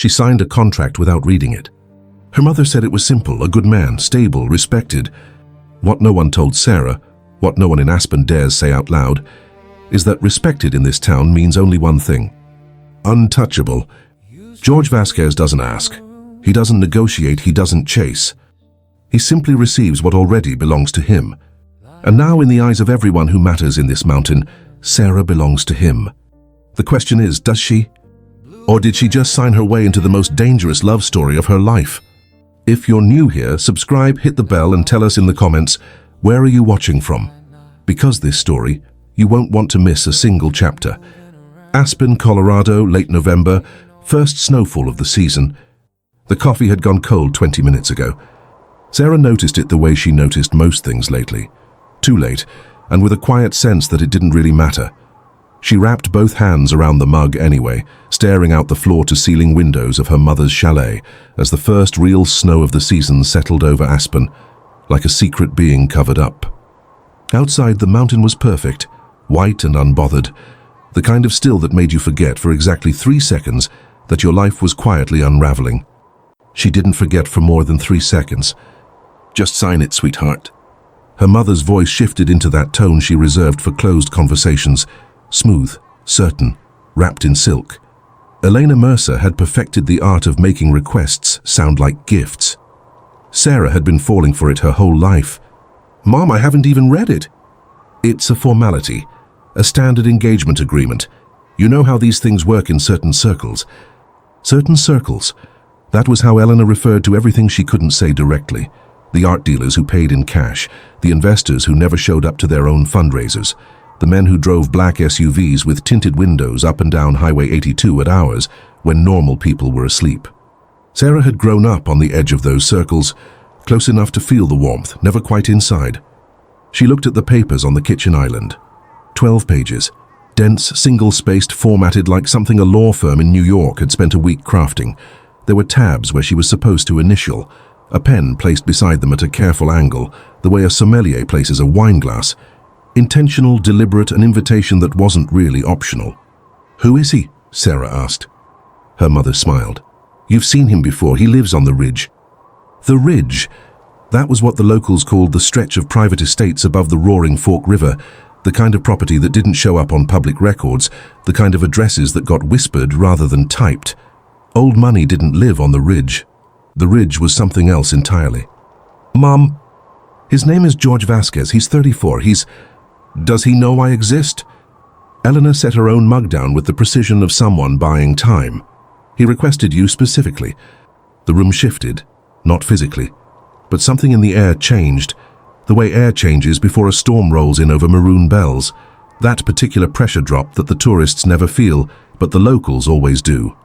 She signed a contract without reading it. Her mother said it was simple, a good man, stable, respected. What no one told Sarah, what no one in Aspen dares say out loud, is that respected in this town means only one thing: untouchable. George Vasquez doesn't ask. He doesn't negotiate, he doesn't chase. He simply receives what already belongs to him. And now, in the eyes of everyone who matters in this mountain, Sarah belongs to him. The question is, does she? Or did she just sign her way into the most dangerous love story of her life? If you're new here, subscribe, hit the bell, and tell us in the comments, where are you watching from? Because this story, you won't want to miss a single chapter. Aspen, Colorado, late November, first snowfall of the season. The coffee had gone cold 20 minutes ago. Sarah noticed it the way she noticed most things lately. Too late, and with a quiet sense that it didn't really matter. She wrapped both hands around the mug anyway, staring out the floor-to-ceiling windows of her mother's chalet as the first real snow of the season settled over Aspen, like a secret being covered up. Outside, the mountain was perfect, white and unbothered, the kind of still that made you forget for exactly 3 seconds that your life was quietly unraveling. She didn't forget for more than 3 seconds. Just sign it, sweetheart. Her mother's voice shifted into that tone she reserved for closed conversations, smooth, certain, wrapped in silk. Elena Mercer had perfected the art of making requests sound like gifts. Sarah had been falling for it her whole life. Mom, I haven't even read it. It's a formality, a standard engagement agreement. You know how these things work in certain circles. Certain circles. That was how Elena referred to everything she couldn't say directly. The art dealers who paid in cash, the investors who never showed up to their own fundraisers, the men who drove black SUVs with tinted windows up and down Highway 82 at hours when normal people were asleep. Sarah had grown up on the edge of those circles, close enough to feel the warmth, never quite inside. She looked at the papers on the kitchen island. 12 pages, dense, single-spaced, formatted like something a law firm in New York had spent a week crafting. There were tabs where she was supposed to initial, a pen placed beside them at a careful angle, the way a sommelier places a wine glass. Intentional, deliberate, an invitation that wasn't really optional. Who is he? Sarah asked. Her mother smiled. You've seen him before, he lives on the ridge. The ridge? That was what the locals called the stretch of private estates above the Roaring Fork River, the kind of property that didn't show up on public records, the kind of addresses that got whispered rather than typed. Old money didn't live on the ridge. The ridge was something else entirely. Mom, his name is George Vasquez, he's 34, Does he know I exist? Eleanor set her own mug down with the precision of someone buying time. He requested you specifically. The room shifted, not physically, but something in the air changed, the way air changes before a storm rolls in over maroon bells, that particular pressure drop that the tourists never feel, but the locals always do.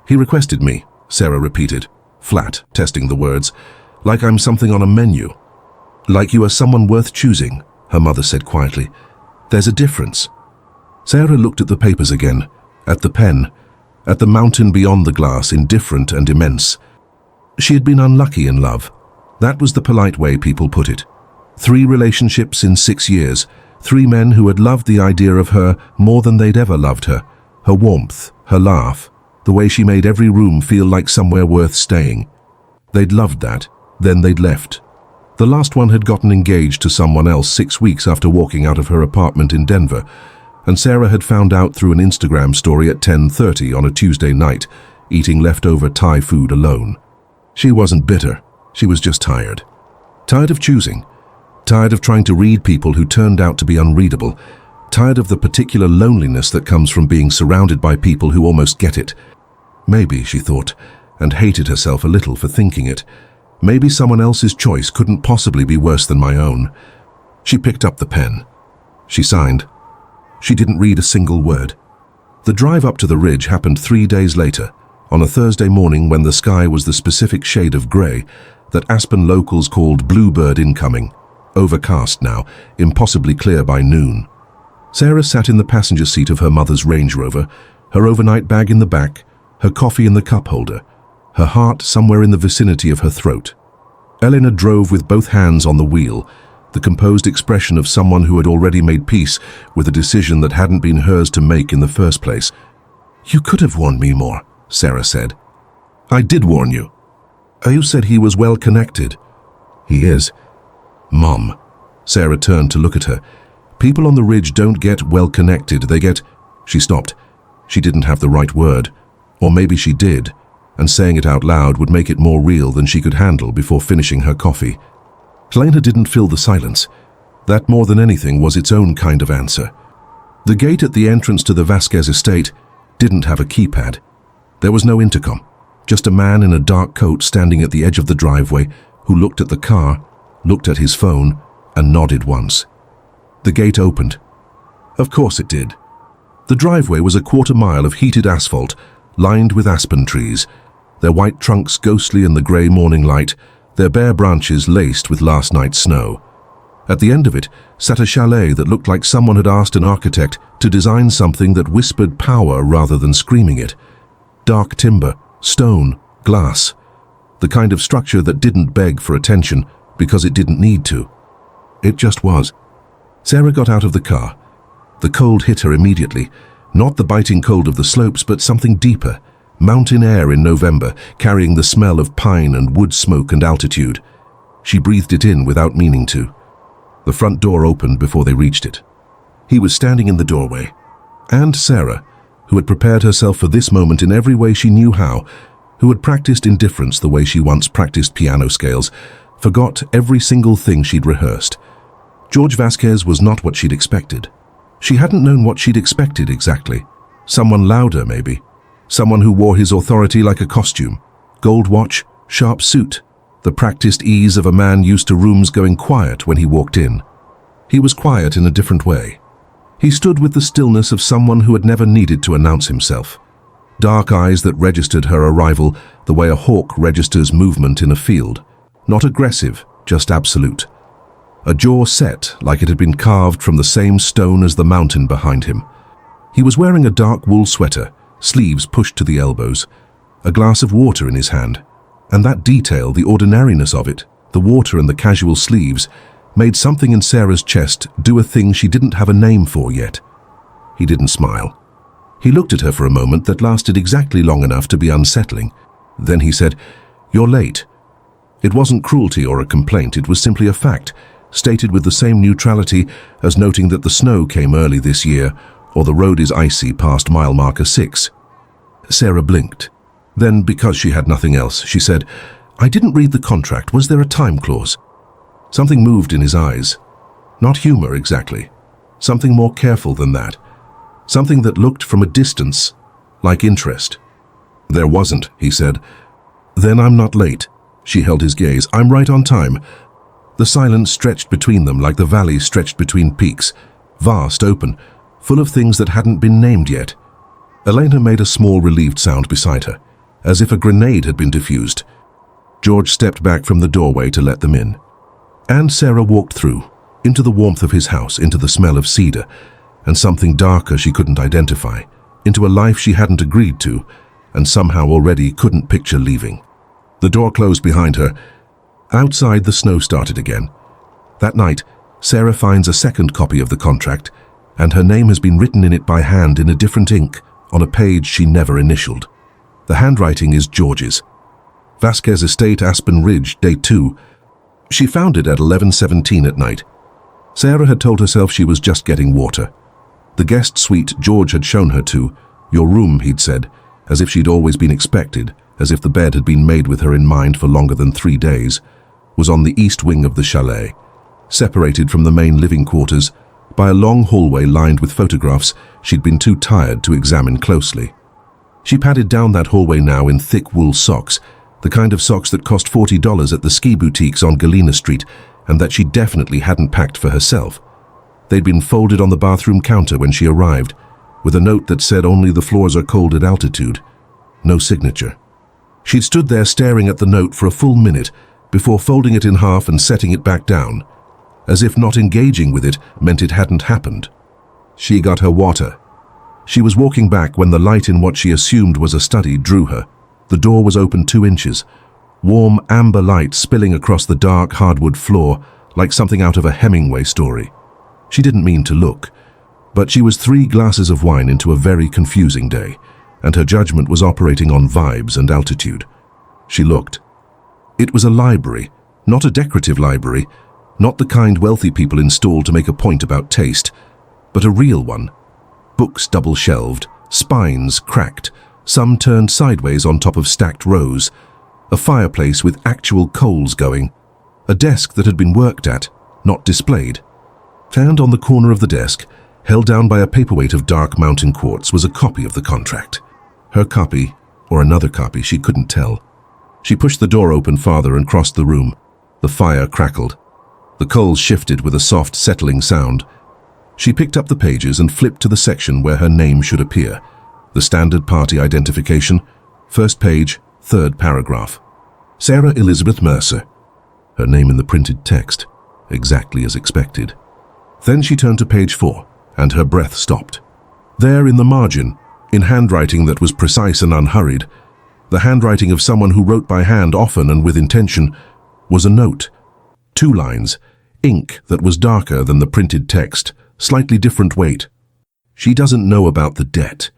He requested me, Sarah repeated, flat, testing the words, like I'm something on a menu. Like you are someone worth choosing, her mother said quietly. There's a difference. Sarah looked at the papers again, at the pen, at the mountain beyond the glass, indifferent and immense. She had been unlucky in love. That was the polite way people put it. 3 relationships in 6 years, 3 men who had loved the idea of her more than they'd ever loved her. Her warmth, her laugh, the way she made every room feel like somewhere worth staying. They'd loved that, then they'd left. The last one had gotten engaged to someone else 6 weeks after walking out of her apartment in Denver, and Sarah had found out through an Instagram story at 10:30 on a Tuesday night, eating leftover Thai food alone. She wasn't bitter, she was just tired. Tired of choosing, tired of trying to read people who turned out to be unreadable, tired of the particular loneliness that comes from being surrounded by people who almost get it. Maybe, she thought, and hated herself a little for thinking it, maybe someone else's choice couldn't possibly be worse than my own. She picked up the pen. She signed. She didn't read a single word. The drive up to the ridge happened 3 days later, on a Thursday morning when the sky was the specific shade of grey that Aspen locals called bluebird incoming, overcast now, impossibly clear by noon. Sarah sat in the passenger seat of her mother's Range Rover, her overnight bag in the back, her coffee in the cup holder, her heart somewhere in the vicinity of her throat. Eleanor drove with both hands on the wheel, the composed expression of someone who had already made peace with a decision that hadn't been hers to make in the first place. You could have warned me more, Sarah said. I did warn you. You said he was well connected. He is. Mom. Sarah turned to look at her. People on the ridge don't get well connected, they get... She stopped. She didn't have the right word. Or maybe she did, and saying it out loud would make it more real than she could handle before finishing her coffee. Helena didn't fill the silence. That more than anything was its own kind of answer. The gate at the entrance to the Vasquez estate didn't have a keypad. There was no intercom, just a man in a dark coat standing at the edge of the driveway who looked at the car, looked at his phone, and nodded once. The gate opened. Of course it did. The driveway was a quarter-mile of heated asphalt, lined with aspen trees, their white trunks ghostly in the grey morning light, their bare branches laced with last night's snow. At the end of it sat a chalet that looked like someone had asked an architect to design something that whispered power rather than screaming it. Dark timber, stone, glass. The kind of structure that didn't beg for attention because it didn't need to. It just was. Sarah got out of the car. The cold hit her immediately. Not the biting cold of the slopes, but something deeper. Mountain air in November, carrying the smell of pine and wood smoke and altitude. She breathed it in without meaning to. The front door opened before they reached it. He was standing in the doorway. And Sarah, who had prepared herself for this moment in every way she knew how, who had practiced indifference the way she once practiced piano scales, forgot every single thing she'd rehearsed. George Vasquez was not what she'd expected. She hadn't known what she'd expected exactly. Someone louder, maybe. Someone who wore his authority like a costume. Gold watch, sharp suit. The practiced ease of a man used to rooms going quiet when he walked in. He was quiet in a different way. He stood with the stillness of someone who had never needed to announce himself. Dark eyes that registered her arrival the way a hawk registers movement in a field. Not aggressive, just absolute. A jaw set like it had been carved from the same stone as the mountain behind him. He was wearing a dark wool sweater, sleeves pushed to the elbows, a glass of water in his hand. And that detail, the ordinariness of it, the water and the casual sleeves, made something in Sarah's chest do a thing she didn't have a name for yet. He didn't smile. He looked at her for a moment that lasted exactly long enough to be unsettling. Then he said, "You're late." It wasn't cruelty or a complaint, it was simply a fact, stated with the same neutrality as noting that the snow came early this year, or the road is icy past mile marker 6. Sarah blinked. Then, because she had nothing else, she said, "I didn't read the contract. Was there a time clause?" Something moved in his eyes. Not humor, exactly. Something more careful than that. Something that looked from a distance, like interest. "There wasn't," he said. "Then I'm not late." She held his gaze. "I'm right on time." The silence stretched between them like the valley stretched between peaks. Vast, open, full of things that hadn't been named yet. Elena made a small relieved sound beside her, as if a grenade had been diffused. George stepped back from the doorway to let them in. And Sarah walked through, into the warmth of his house, into the smell of cedar, and something darker she couldn't identify, into a life she hadn't agreed to, and somehow already couldn't picture leaving. The door closed behind her. Outside, the snow started again. That night, Sarah finds a second copy of the contract, and her name has been written in it by hand in a different ink, on a page she never initialed. The handwriting is George's. Vasquez Estate, Aspen Ridge, Day 2. She found it at 11:17 at night. Sarah had told herself she was just getting water. The guest suite George had shown her to, your room, he'd said, as if she'd always been expected, as if the bed had been made with her in mind for longer than 3 days, was on the east wing of the chalet, separated from the main living quarters by a long hallway lined with photographs she'd been too tired to examine closely. She padded down that hallway now in thick wool socks, the kind of socks that cost $40 at the ski boutiques on Galena Street, and that she definitely hadn't packed for herself. They'd been folded on the bathroom counter when she arrived, with a note that said only the floors are cold at altitude. No signature. She'd stood there staring at the note for a full minute before folding it in half and setting it back down, as if not engaging with it meant it hadn't happened. She got her water. She was walking back when the light in what she assumed was a study drew her. The door was open 2 inches, warm amber light spilling across the dark hardwood floor like something out of a Hemingway story. She didn't mean to look, but she was 3 glasses of wine into a very confusing day, and her judgment was operating on vibes and altitude. She looked. It was a library, not a decorative library, not the kind wealthy people install to make a point about taste, but a real one. Books double-shelved, spines cracked, some turned sideways on top of stacked rows, a fireplace with actual coals going, a desk that had been worked at, not displayed. And on the corner of the desk, held down by a paperweight of dark mountain quartz, was a copy of the contract. Her copy, or another copy, she couldn't tell. She pushed the door open farther and crossed the room. The fire crackled. The coals shifted with a soft, settling sound. She picked up the pages and flipped to the section where her name should appear. The standard party identification, first page, third paragraph. Sarah Elizabeth Mercer. Her name in the printed text, exactly as expected. Then she turned to page 4, and her breath stopped. There in the margin, in handwriting that was precise and unhurried, the handwriting of someone who wrote by hand often and with intention, was a note. 2 lines, ink that was darker than the printed text, slightly different weight. She doesn't know about the debt.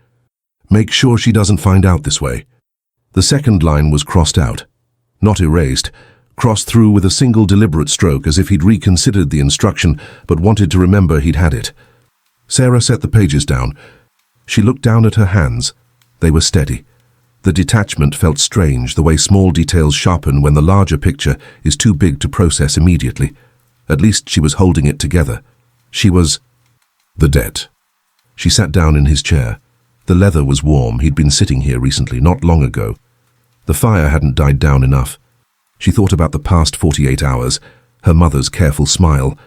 Make sure she doesn't find out this way. The second line was crossed out, not erased, crossed through with a single deliberate stroke as if he'd reconsidered the instruction but wanted to remember he'd had it. Sarah set the pages down. She looked down at her hands. They were steady. The detachment felt strange, the way small details sharpen when the larger picture is too big to process immediately. At least she was holding it together. She was... The debt. She sat down in his chair. The leather was warm. He'd been sitting here recently, not long ago. The fire hadn't died down enough. She thought about the past 48 hours, her mother's careful smile,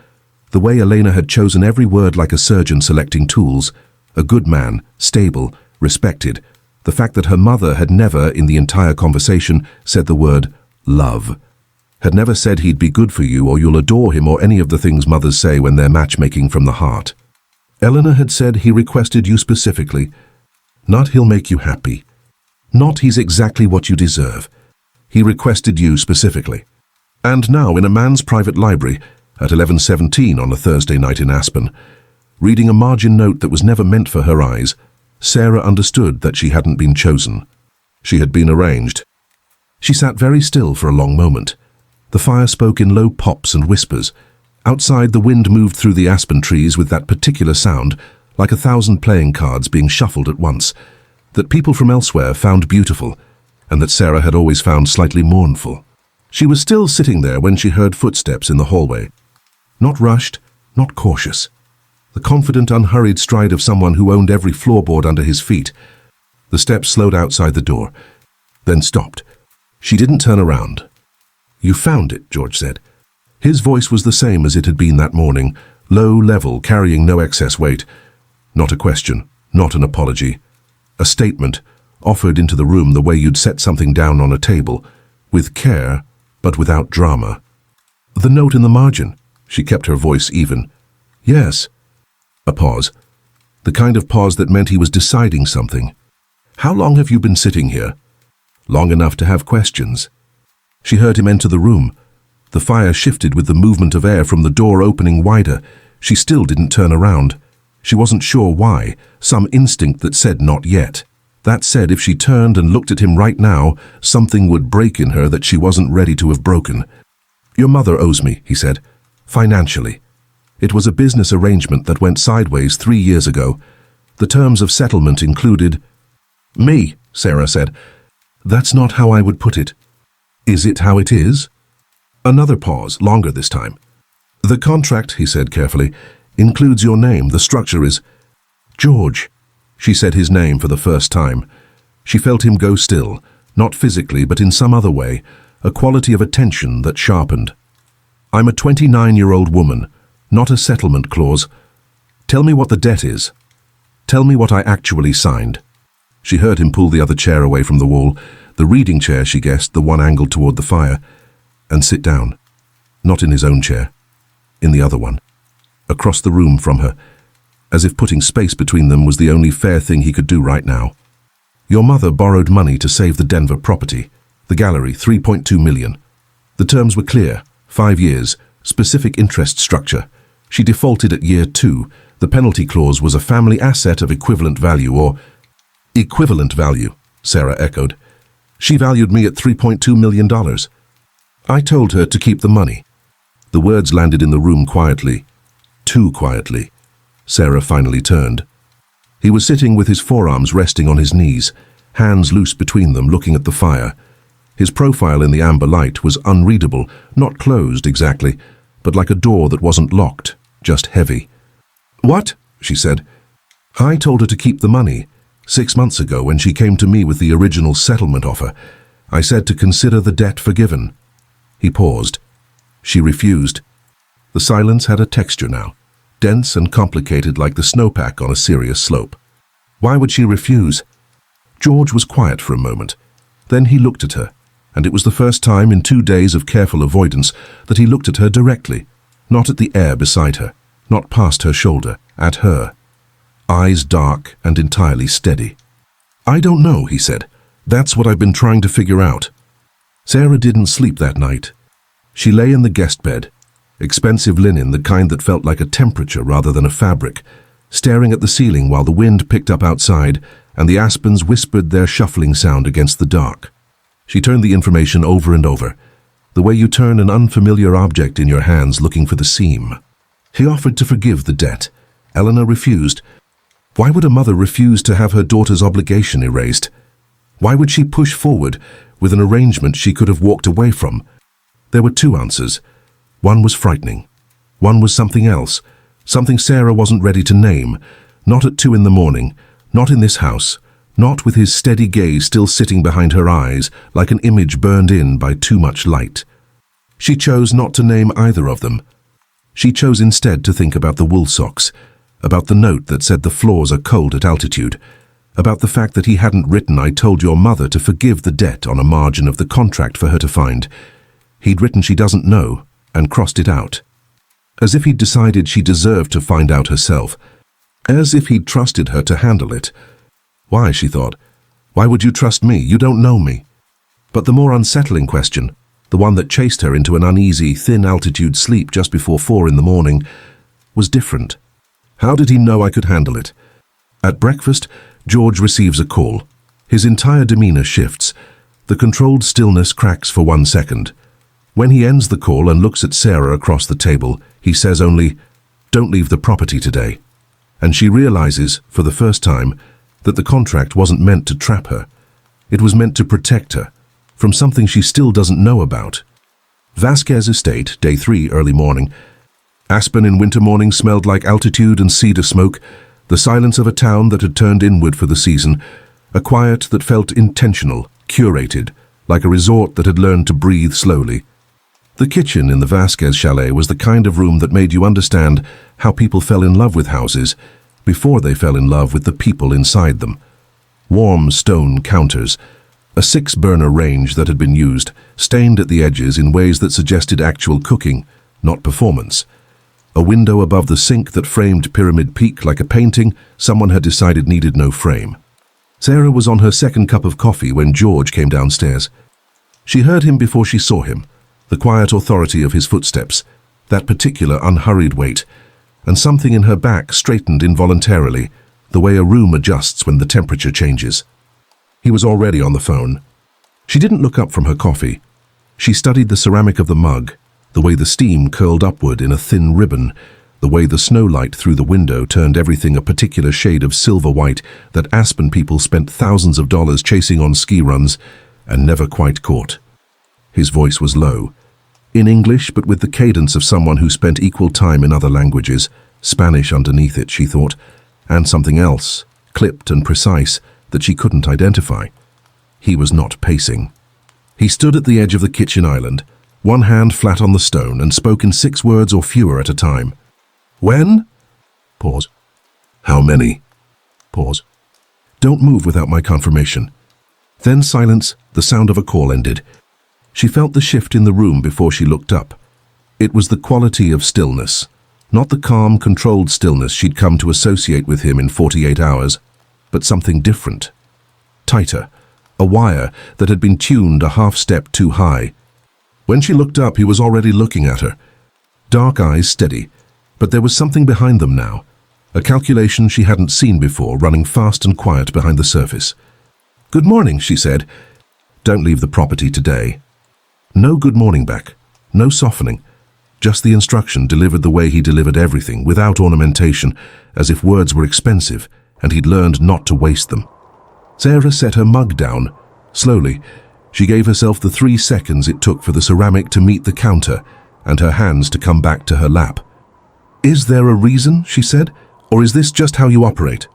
the way Elena had chosen every word like a surgeon selecting tools, a good man, stable, respected, the fact that her mother had never, in the entire conversation, said the word love, had never said he'd be good for you or you'll adore him or any of the things mothers say when they're matchmaking from the heart. Eleanor had said he requested you specifically, not he'll make you happy, not he's exactly what you deserve. He requested you specifically. And now in a man's private library, at 11:17 on a Thursday night in Aspen, reading a margin note that was never meant for her eyes, Sarah understood that she hadn't been chosen. She had been arranged. She sat very still for a long moment. The fire spoke in low pops and whispers. Outside, the wind moved through the aspen trees with that particular sound, like 1,000 playing cards being shuffled at once, that people from elsewhere found beautiful, and that Sarah had always found slightly mournful. She was still sitting there when she heard footsteps in the hallway. Not rushed, not cautious. The confident, unhurried stride of someone who owned every floorboard under his feet. The steps slowed outside the door, then stopped. She didn't turn around. "You found it," George said. His voice was the same as it had been that morning, low level, carrying no excess weight. Not a question, not an apology. A statement, offered into the room the way you'd set something down on a table, with care, but without drama. "The note in the margin." She kept her voice even. "Yes." A pause. The kind of pause that meant he was deciding something. "How long have you been sitting here?" "Long enough to have questions." She heard him enter the room. The fire shifted with the movement of air from the door opening wider. She still didn't turn around. She wasn't sure why, some instinct that said not yet. That said, if she turned and looked at him right now, something would break in her that she wasn't ready to have broken. "Your mother owes me," he said, "financially. It was a business arrangement that went sideways 3 years ago. The terms of settlement included—" "Me," Sarah said. "That's not how I would put it." "Is it how it is?" Another pause, longer this time. "The contract," he said carefully, "includes your name. The structure is—" "George." She said his name for the first time. She felt him go still, not physically but in some other way, a quality of attention that sharpened. "I'm a 29-year-old woman, not a settlement clause. Tell me what the debt is. Tell me what I actually signed." She heard him pull the other chair away from the wall, the reading chair, she guessed, the one angled toward the fire, and sit down. Not in his own chair, in the other one, across the room from her, as if putting space between them was the only fair thing he could do right now. "Your mother borrowed money to save the Denver property, the gallery, $3.2 million. The terms were clear, 5 years, specific interest structure. She defaulted at year 2. The penalty clause was a family asset of equivalent value, or—" "Equivalent value," Sarah echoed. She valued me at $3.2 million. I told her to keep the money. The words landed in the room quietly. Too quietly. Sarah finally turned. He was sitting with his forearms resting on his knees, hands loose between them, looking at the fire. His profile in the amber light was unreadable, not closed exactly, but like a door that wasn't locked, just heavy. "What?" she said. "I told her to keep the money. 6 months ago, when she came to me with the original settlement offer, I said to consider the debt forgiven." He paused. She refused. The silence had a texture now, dense and complicated like the snowpack on a serious slope. Why would she refuse? George was quiet for a moment. Then he looked at her, and it was the first time in 2 days of careful avoidance that he looked at her directly, not at the air beside her, not past her shoulder, at her. Eyes dark and entirely steady. "I don't know," he said. "That's what I've been trying to figure out." Sarah didn't sleep that night. She lay in the guest bed, expensive linen, the kind that felt like a temperature rather than a fabric, staring at the ceiling while the wind picked up outside and the aspens whispered their shuffling sound against the dark. She turned the information over and over, the way you turn an unfamiliar object in your hands looking for the seam. He offered to forgive the debt. Eleanor refused. Why would a mother refuse to have her daughter's obligation erased? Why would she push forward with an arrangement she could have walked away from? There were 2 answers. One was frightening. One was something else, something Sarah wasn't ready to name. Not at 2 in the morning, not in this house, not with his steady gaze still sitting behind her eyes like an image burned in by too much light. She chose not to name either of them. She chose instead to think about the wool socks, about the note that said the floors are cold at altitude, about the fact that he hadn't written "I told your mother to forgive the debt" on a margin of the contract for her to find. He'd written "she doesn't know" and crossed it out. As if he'd decided she deserved to find out herself. As if he'd trusted her to handle it. Why, she thought. Why would you trust me? You don't know me. But the more unsettling question, the one that chased her into an uneasy, thin-altitude sleep just before 4 in the morning, was different. How did he know I could handle it? At breakfast, George receives a call. His entire demeanor shifts. The controlled stillness cracks for 1 second. When he ends the call and looks at Sarah across the table, he says only, "Don't leave the property today." And she realizes, for the first time, that the contract wasn't meant to trap her. It was meant to protect her from something she still doesn't know about. Vasquez Estate, day 3, early morning. Aspen in winter morning smelled like altitude and cedar smoke, the silence of a town that had turned inward for the season, a quiet that felt intentional, curated, like a resort that had learned to breathe slowly. The kitchen in the Vasquez chalet was the kind of room that made you understand how people fell in love with houses before they fell in love with the people inside them. Warm stone counters, a 6-burner range that had been used, stained at the edges in ways that suggested actual cooking, not performance. A window above the sink that framed Pyramid Peak like a painting someone had decided needed no frame. Sarah was on her 2nd cup of coffee when George came downstairs. She heard him before she saw him, the quiet authority of his footsteps, that particular unhurried weight, and something in her back straightened involuntarily, the way a room adjusts when the temperature changes. He was already on the phone. She didn't look up from her coffee. She studied the ceramic of the mug, the way the steam curled upward in a thin ribbon, the way the snowlight through the window turned everything a particular shade of silver white that Aspen people spent thousands of dollars chasing on ski runs and never quite caught. His voice was low, in English but with the cadence of someone who spent equal time in other languages, Spanish underneath it, she thought, and something else, clipped and precise, that she couldn't identify. He was not pacing. He stood at the edge of the kitchen island, one hand flat on the stone, and spoke in 6 words or fewer at a time. "When?" Pause. "How many?" Pause. "Don't move without my confirmation." Then silence, the sound of a call ended. She felt the shift in the room before she looked up. It was the quality of stillness, not the calm, controlled stillness she'd come to associate with him in 48 hours, but something different. Tighter, a wire that had been tuned a half-step too high. When she looked up, he was already looking at her. Dark eyes steady, but there was something behind them now, a calculation she hadn't seen before running fast and quiet behind the surface. "Good morning," she said. Don't leave the property today. No good morning back, no softening. Just the instruction delivered the way he delivered everything, without ornamentation, as if words were expensive and he'd learned not to waste them. Sarah set her mug down. Slowly, she gave herself the 3 seconds it took for the ceramic to meet the counter and her hands to come back to her lap. "Is there a reason?" she said. "Or is this just how you operate?"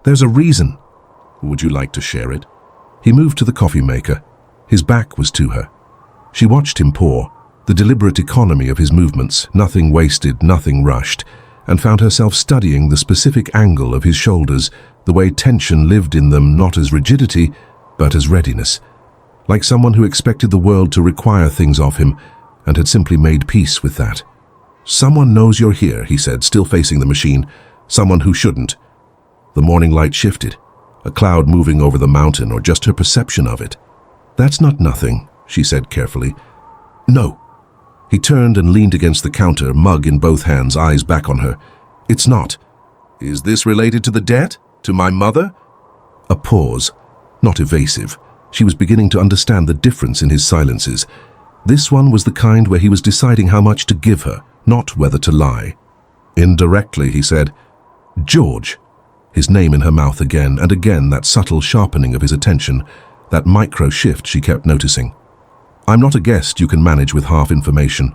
"There's a reason." "Would you like to share it?" He moved to the coffee maker. His back was to her. She watched him pour, the deliberate economy of his movements, nothing wasted, nothing rushed, and found herself studying the specific angle of his shoulders, the way tension lived in them not as rigidity, but as readiness. Like someone who expected the world to require things of him and had simply made peace with that. "Someone knows you're here," he said, still facing the machine. "Someone who shouldn't." The morning light shifted, a cloud moving over the mountain, or just her perception of it. "That's not nothing," she said carefully. "No." He turned and leaned against the counter, mug in both hands, eyes back on her. "It's not." "Is this related to the debt? To my mother?" A pause, not evasive. She was beginning to understand the difference in his silences. This one was the kind where he was deciding how much to give her, not whether to lie. Indirectly, he said, "George." His name in her mouth again, and again that subtle sharpening of his attention, that micro shift she kept noticing. "I'm not a guest you can manage with half information.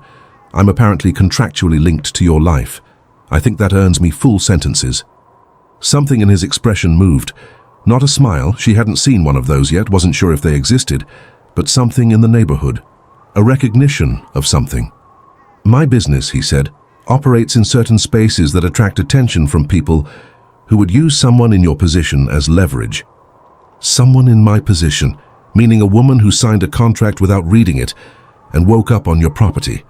I'm apparently contractually linked to your life. I think that earns me full sentences." Something in his expression moved. Not a smile, she hadn't seen one of those yet, wasn't sure if they existed, but something in the neighborhood. A recognition of something. "My business," he said, "operates in certain spaces that attract attention from people who would use someone in your position as leverage." Someone in my position, meaning a woman who signed a contract without reading it and woke up on your property.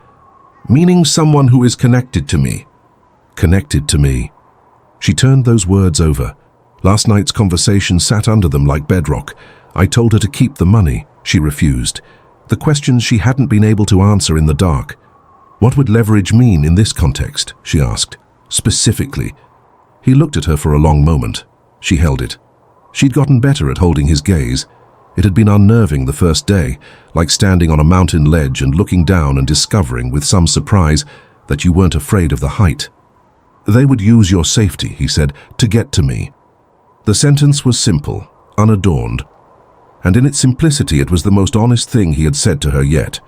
"Meaning someone who is connected to me." Connected to me. She turned those words over. Last night's conversation sat under them like bedrock. I told her to keep the money. She refused. The questions she hadn't been able to answer in the dark. "What would leverage mean in this context?" she asked. "Specifically." He looked at her for a long moment. She held it. She'd gotten better at holding his gaze. It had been unnerving the first day, like standing on a mountain ledge and looking down and discovering with some surprise that you weren't afraid of the height. "They would use your safety," he said, "to get to me." The sentence was simple, unadorned, and in its simplicity it was the most honest thing he had said to her yet.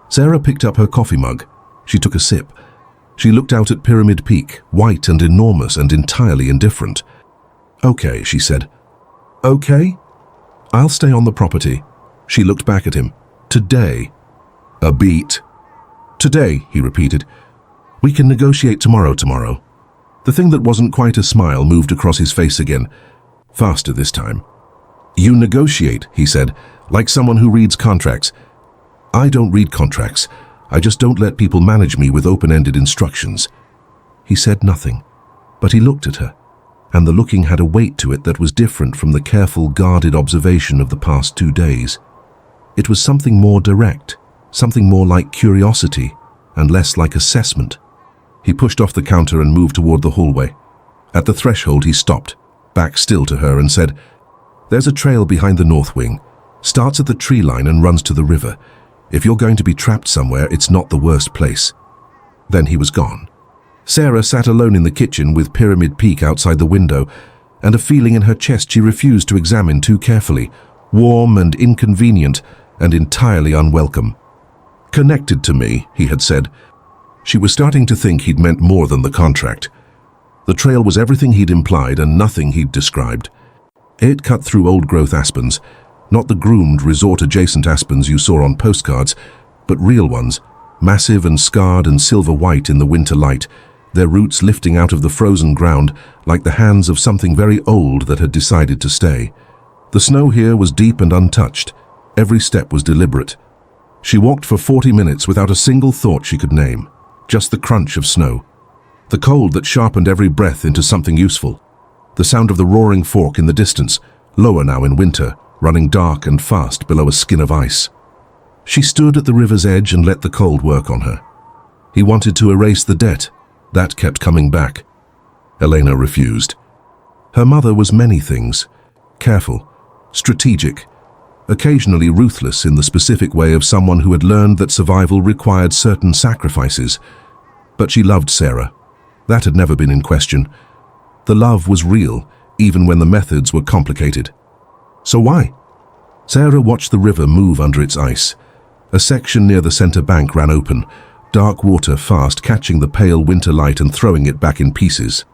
Sarah picked up her coffee mug. She took a sip. She looked out at Pyramid Peak, white and enormous and entirely indifferent. "Okay," she said. "Okay? I'll stay on the property." She looked back at him. "Today." A beat. "Today," he repeated. "We can negotiate tomorrow." The thing that wasn't quite a smile moved across his face again, faster this time. "You negotiate," he said, "like someone who reads contracts." "I don't read contracts. I just don't let people manage me with open-ended instructions." He said nothing, but he looked at her, and the looking had a weight to it that was different from the careful, guarded observation of the past 2 days. It was something more direct, something more like curiosity, and less like assessment. He pushed off the counter and moved toward the hallway. At the threshold he stopped, back still to her, and said, "There's a trail behind the north wing. Starts at the tree line and runs to the river. If you're going to be trapped somewhere, it's not the worst place." Then he was gone. Sarah sat alone in the kitchen with Pyramid Peak outside the window, and a feeling in her chest she refused to examine too carefully, warm and inconvenient and entirely unwelcome. "Connected to me," he had said. She was starting to think he'd meant more than the contract. The trail was everything he'd implied and nothing he'd described. It cut through old-growth aspens, not the groomed, resort-adjacent aspens you saw on postcards, but real ones, massive and scarred and silver-white in the winter light, their roots lifting out of the frozen ground like the hands of something very old that had decided to stay. The snow here was deep and untouched. Every step was deliberate. She walked for 40 minutes without a single thought she could name, just the crunch of snow. The cold that sharpened every breath into something useful. The sound of the roaring fork in the distance, lower now in winter, running dark and fast below a skin of ice. She stood at the river's edge and let the cold work on her. He wanted to erase the debt. That kept coming back. Elena refused. Her mother was many things. Careful, strategic, occasionally ruthless in the specific way of someone who had learned that survival required certain sacrifices. But she loved Sarah. That had never been in question. The love was real, even when the methods were complicated. So why? Sarah watched the river move under its ice. A section near the center bank ran open, dark water fast catching the pale winter light and throwing it back in pieces.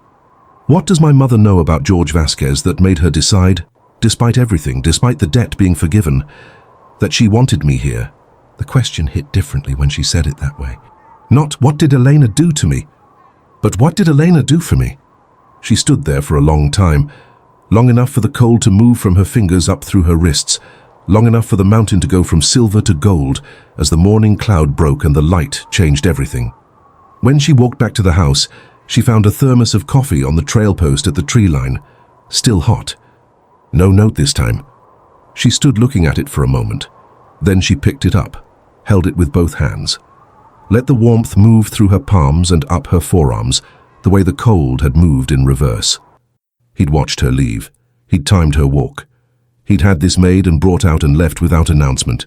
What does my mother know about George Vasquez that made her decide, despite everything, despite the debt being forgiven, that she wanted me here? The question hit differently when she said it that way. Not, what did Elena do to me? But what did Elena do for me? She stood there for a long time, long enough for the cold to move from her fingers up through her wrists, long enough for the mountain to go from silver to gold as the morning cloud broke and the light changed everything. When she walked back to the house, she found a thermos of coffee on the trail post at the tree line, still hot. No note this time. She stood looking at it for a moment. Then she picked it up, held it with both hands. Let the warmth move through her palms and up her forearms, the way the cold had moved in reverse. He'd watched her leave. He'd timed her walk. He'd had this made and brought out and left without announcement.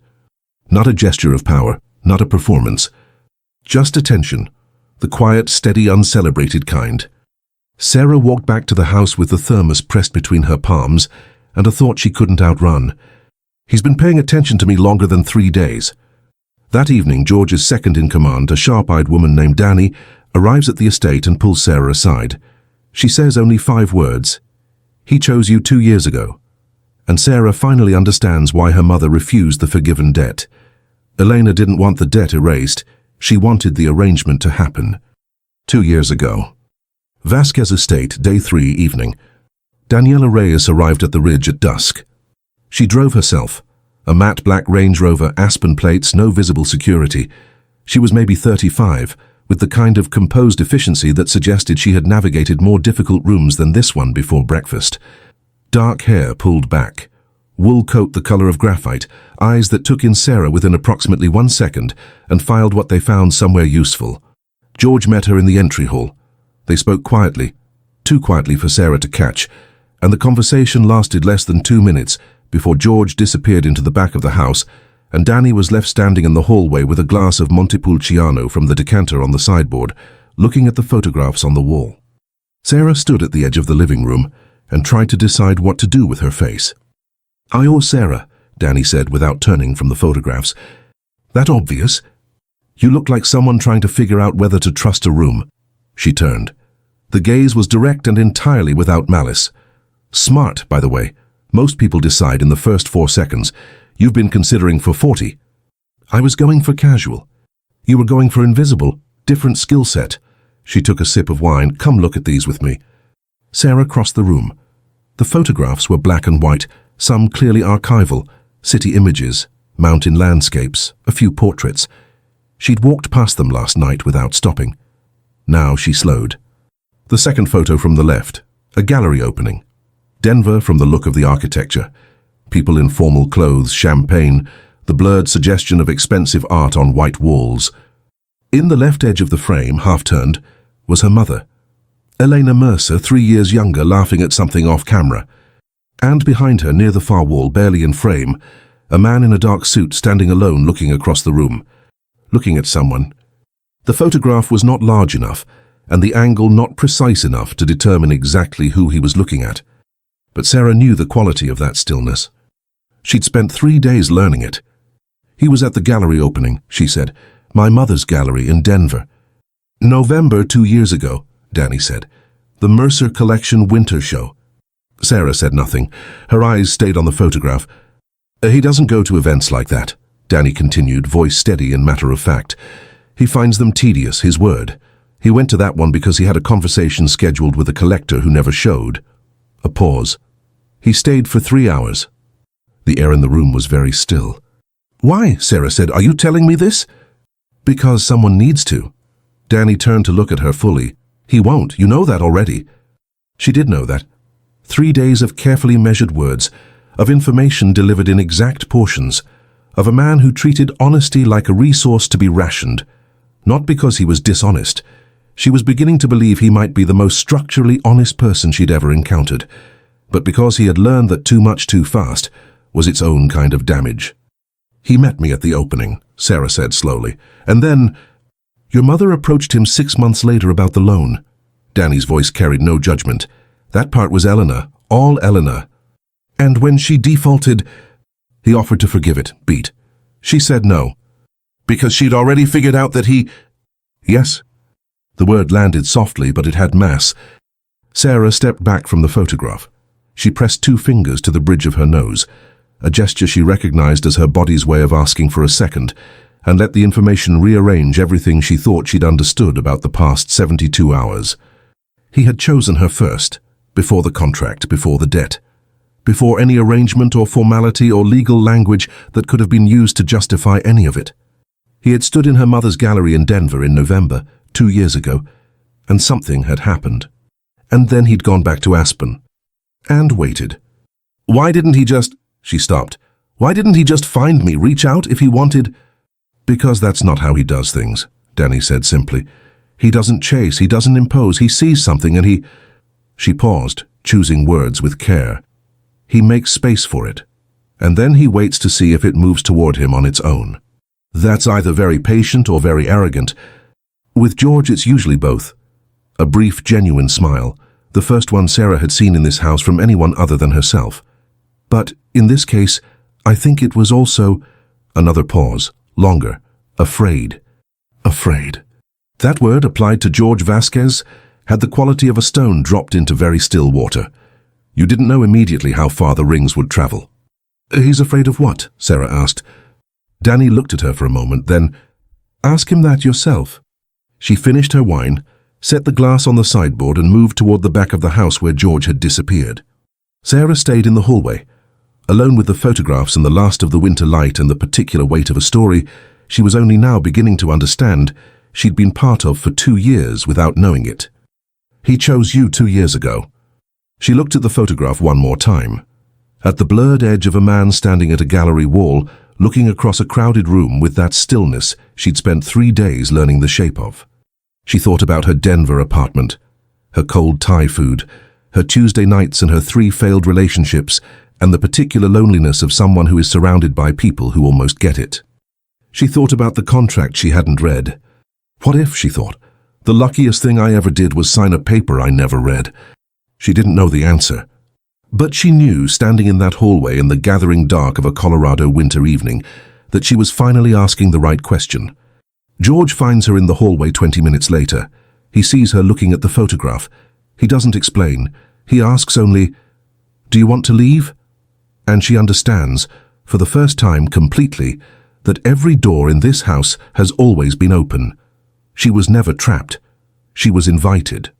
Not a gesture of power, not a performance. Just attention, the quiet, steady, uncelebrated kind. Sarah walked back to the house with the thermos pressed between her palms and a thought she couldn't outrun. He's been paying attention to me longer than 3 days. That evening, George's second-in-command, a sharp-eyed woman named Danny, arrives at the estate and pulls Sarah aside. She says only 5 words. He chose you 2 years ago. And Sarah finally understands why her mother refused the forgiven debt. Elena didn't want the debt erased. She wanted the arrangement to happen. 2 years ago. Vasquez Estate, day 3, evening. Daniela Reyes arrived at the ridge at dusk. She drove herself. A matte black Range Rover, aspen plates, no visible security. She was maybe 35, with the kind of composed efficiency that suggested she had navigated more difficult rooms than this one before breakfast. Dark hair pulled back, wool coat the color of graphite, eyes that took in Sarah within approximately 1 second and filed what they found somewhere useful. George met her in the entry hall. They spoke quietly, too quietly for Sarah to catch, and the conversation lasted less than 2 minutes before George disappeared into the back of the house and Danny was left standing in the hallway with a glass of Montepulciano from the decanter on the sideboard, looking at the photographs on the wall. Sarah stood at the edge of the living room and tried to decide what to do with her face. "I owe Sarah," Danny said without turning from the photographs. "That obvious? You look like someone trying to figure out whether to trust a room." She turned. The gaze was direct and entirely without malice. "Smart, by the way. Most people decide in the first 4 seconds. You've been considering for 40. I was going for casual. You were going for invisible, different skill set." She took a sip of wine. "Come look at these with me." Sarah crossed the room. The photographs were black and white, some clearly archival, city images, mountain landscapes, a few portraits. She'd walked past them last night without stopping. Now she slowed. The second photo from the left, a gallery opening. Denver from the look of the architecture. People in formal clothes, champagne, the blurred suggestion of expensive art on white walls. In the left edge of the frame, half-turned, was her mother. Elena Mercer, 3 years younger, laughing at something off camera. And behind her, near the far wall, barely in frame, a man in a dark suit standing alone looking across the room. Looking at someone. The photograph was not large enough, and the angle not precise enough to determine exactly who he was looking at. But Sarah knew the quality of that stillness. She'd spent 3 days learning it. "He was at the gallery opening," she said. "My mother's gallery in Denver." "November 2 years ago," Danny said. "The Mercer Collection Winter Show." Sarah said nothing. Her eyes stayed on the photograph. "He doesn't go to events like that," Danny continued, voice steady and matter-of-fact. "He finds them tedious, his word. He went to that one because he had a conversation scheduled with a collector who never showed." A pause. "He stayed for 3 hours." The air in the room was very still. "Why?" Sarah said. "Are you telling me this?" "Because someone needs to." Danny turned to look at her fully. "He won't. You know that already." She did know that. 3 days of carefully measured words, of information delivered in exact portions, of a man who treated honesty like a resource to be rationed. Not because he was dishonest. She was beginning to believe he might be the most structurally honest person she'd ever encountered. But because he had learned that too much too fast, was its own kind of damage. "He met me at the opening," Sarah said slowly. "And then, your mother approached him 6 months later about the loan." Danny's voice carried no judgment. "That part was Eleanor, all Eleanor. And when she defaulted, he offered to forgive it, beat. She said no. Because she'd already figured out that he—" "Yes." The word landed softly, but it had mass. Sarah stepped back from the photograph. She pressed 2 fingers to the bridge of her nose, a gesture she recognized as her body's way of asking for a second, and let the information rearrange everything she thought she'd understood about the past 72 hours. He had chosen her first, before the contract, before the debt, before any arrangement or formality or legal language that could have been used to justify any of it. He had stood in her mother's gallery in Denver in November, 2 years ago, and something had happened. And then he'd gone back to Aspen. And waited. "Why didn't he just—" She stopped. "Why didn't he just find me, reach out if he wanted—" "Because that's not how he does things," Danny said simply. "He doesn't chase, he doesn't impose, he sees something and he—" She paused, choosing words with care. "He makes space for it, and then he waits to see if it moves toward him on its own. That's either very patient or very arrogant. With George, it's usually both." A brief, genuine smile, the first one Sarah had seen in this house from anyone other than herself. "But in this case, I think it was also—" Another pause, longer. "Afraid." Afraid. That word, applied to George Vasquez, had the quality of a stone dropped into very still water. You didn't know immediately how far the rings would travel. "He's afraid of what?" Sarah asked. Danny looked at her for a moment, then, "Ask him that yourself." She finished her wine, set the glass on the sideboard and moved toward the back of the house where George had disappeared. Sarah stayed in the hallway. Alone with the photographs and the last of the winter light and the particular weight of a story she was only now beginning to understand she'd been part of for 2 years without knowing it. "He chose you 2 years ago." She looked at the photograph one more time. At the blurred edge of a man standing at a gallery wall, looking across a crowded room with that stillness she'd spent 3 days learning the shape of. She thought about her Denver apartment, her cold Thai food, her Tuesday nights and her 3 failed relationships, and the particular loneliness of someone who is surrounded by people who almost get it. She thought about the contract she hadn't read. What if, she thought, the luckiest thing I ever did was sign a paper I never read? She didn't know the answer. But she knew, standing in that hallway in the gathering dark of a Colorado winter evening, that she was finally asking the right question. George finds her in the hallway 20 minutes later. He sees her looking at the photograph. He doesn't explain. He asks only, "Do you want to leave?" And she understands, for the first time completely, that every door in this house has always been open. She was never trapped. She was invited.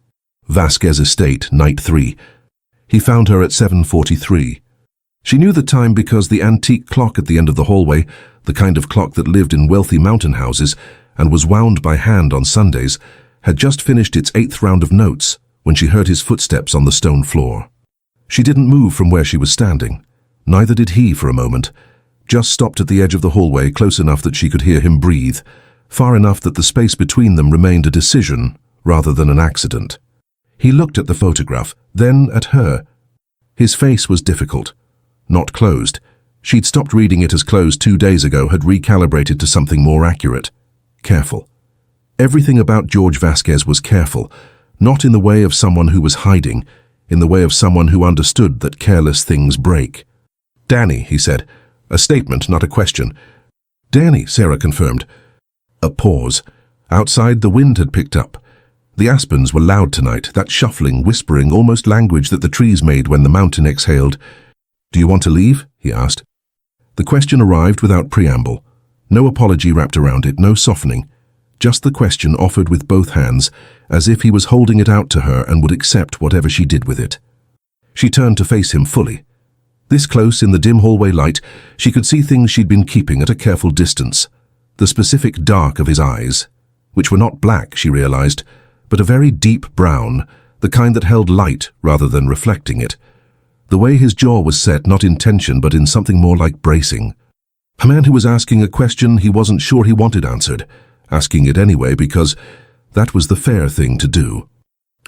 Vasquez Estate, Night 3. He found her at 7:43. She knew the time because the antique clock at the end of the hallway, the kind of clock that lived in wealthy mountain houses and was wound by hand on Sundays, had just finished its 8th round of notes when she heard his footsteps on the stone floor. She didn't move from where she was standing. Neither did he for a moment. Just stopped at the edge of the hallway, close enough that she could hear him breathe, far enough that the space between them remained a decision rather than an accident. He looked at the photograph, then at her. His face was difficult, not closed. She'd stopped reading it as closed 2 days ago, had recalibrated to something more accurate. Careful. Everything about George Vasquez was careful, not in the way of someone who was hiding, in the way of someone who understood that careless things break. "Danny," he said. A statement, not a question. "Danny," Sarah confirmed. A pause. Outside, the wind had picked up. The aspens were loud tonight, that shuffling, whispering, almost language that the trees made when the mountain exhaled. "Do you want to leave?" he asked. The question arrived without preamble. No apology wrapped around it, no softening. Just the question offered with both hands, as if he was holding it out to her and would accept whatever she did with it. She turned to face him fully. This close in the dim hallway light, she could see things she'd been keeping at a careful distance. The specific dark of his eyes, which were not black, she realized, but a very deep brown, the kind that held light rather than reflecting it. The way his jaw was set, not in tension, but in something more like bracing. A man who was asking a question he wasn't sure he wanted answered, asking it anyway because that was the fair thing to do.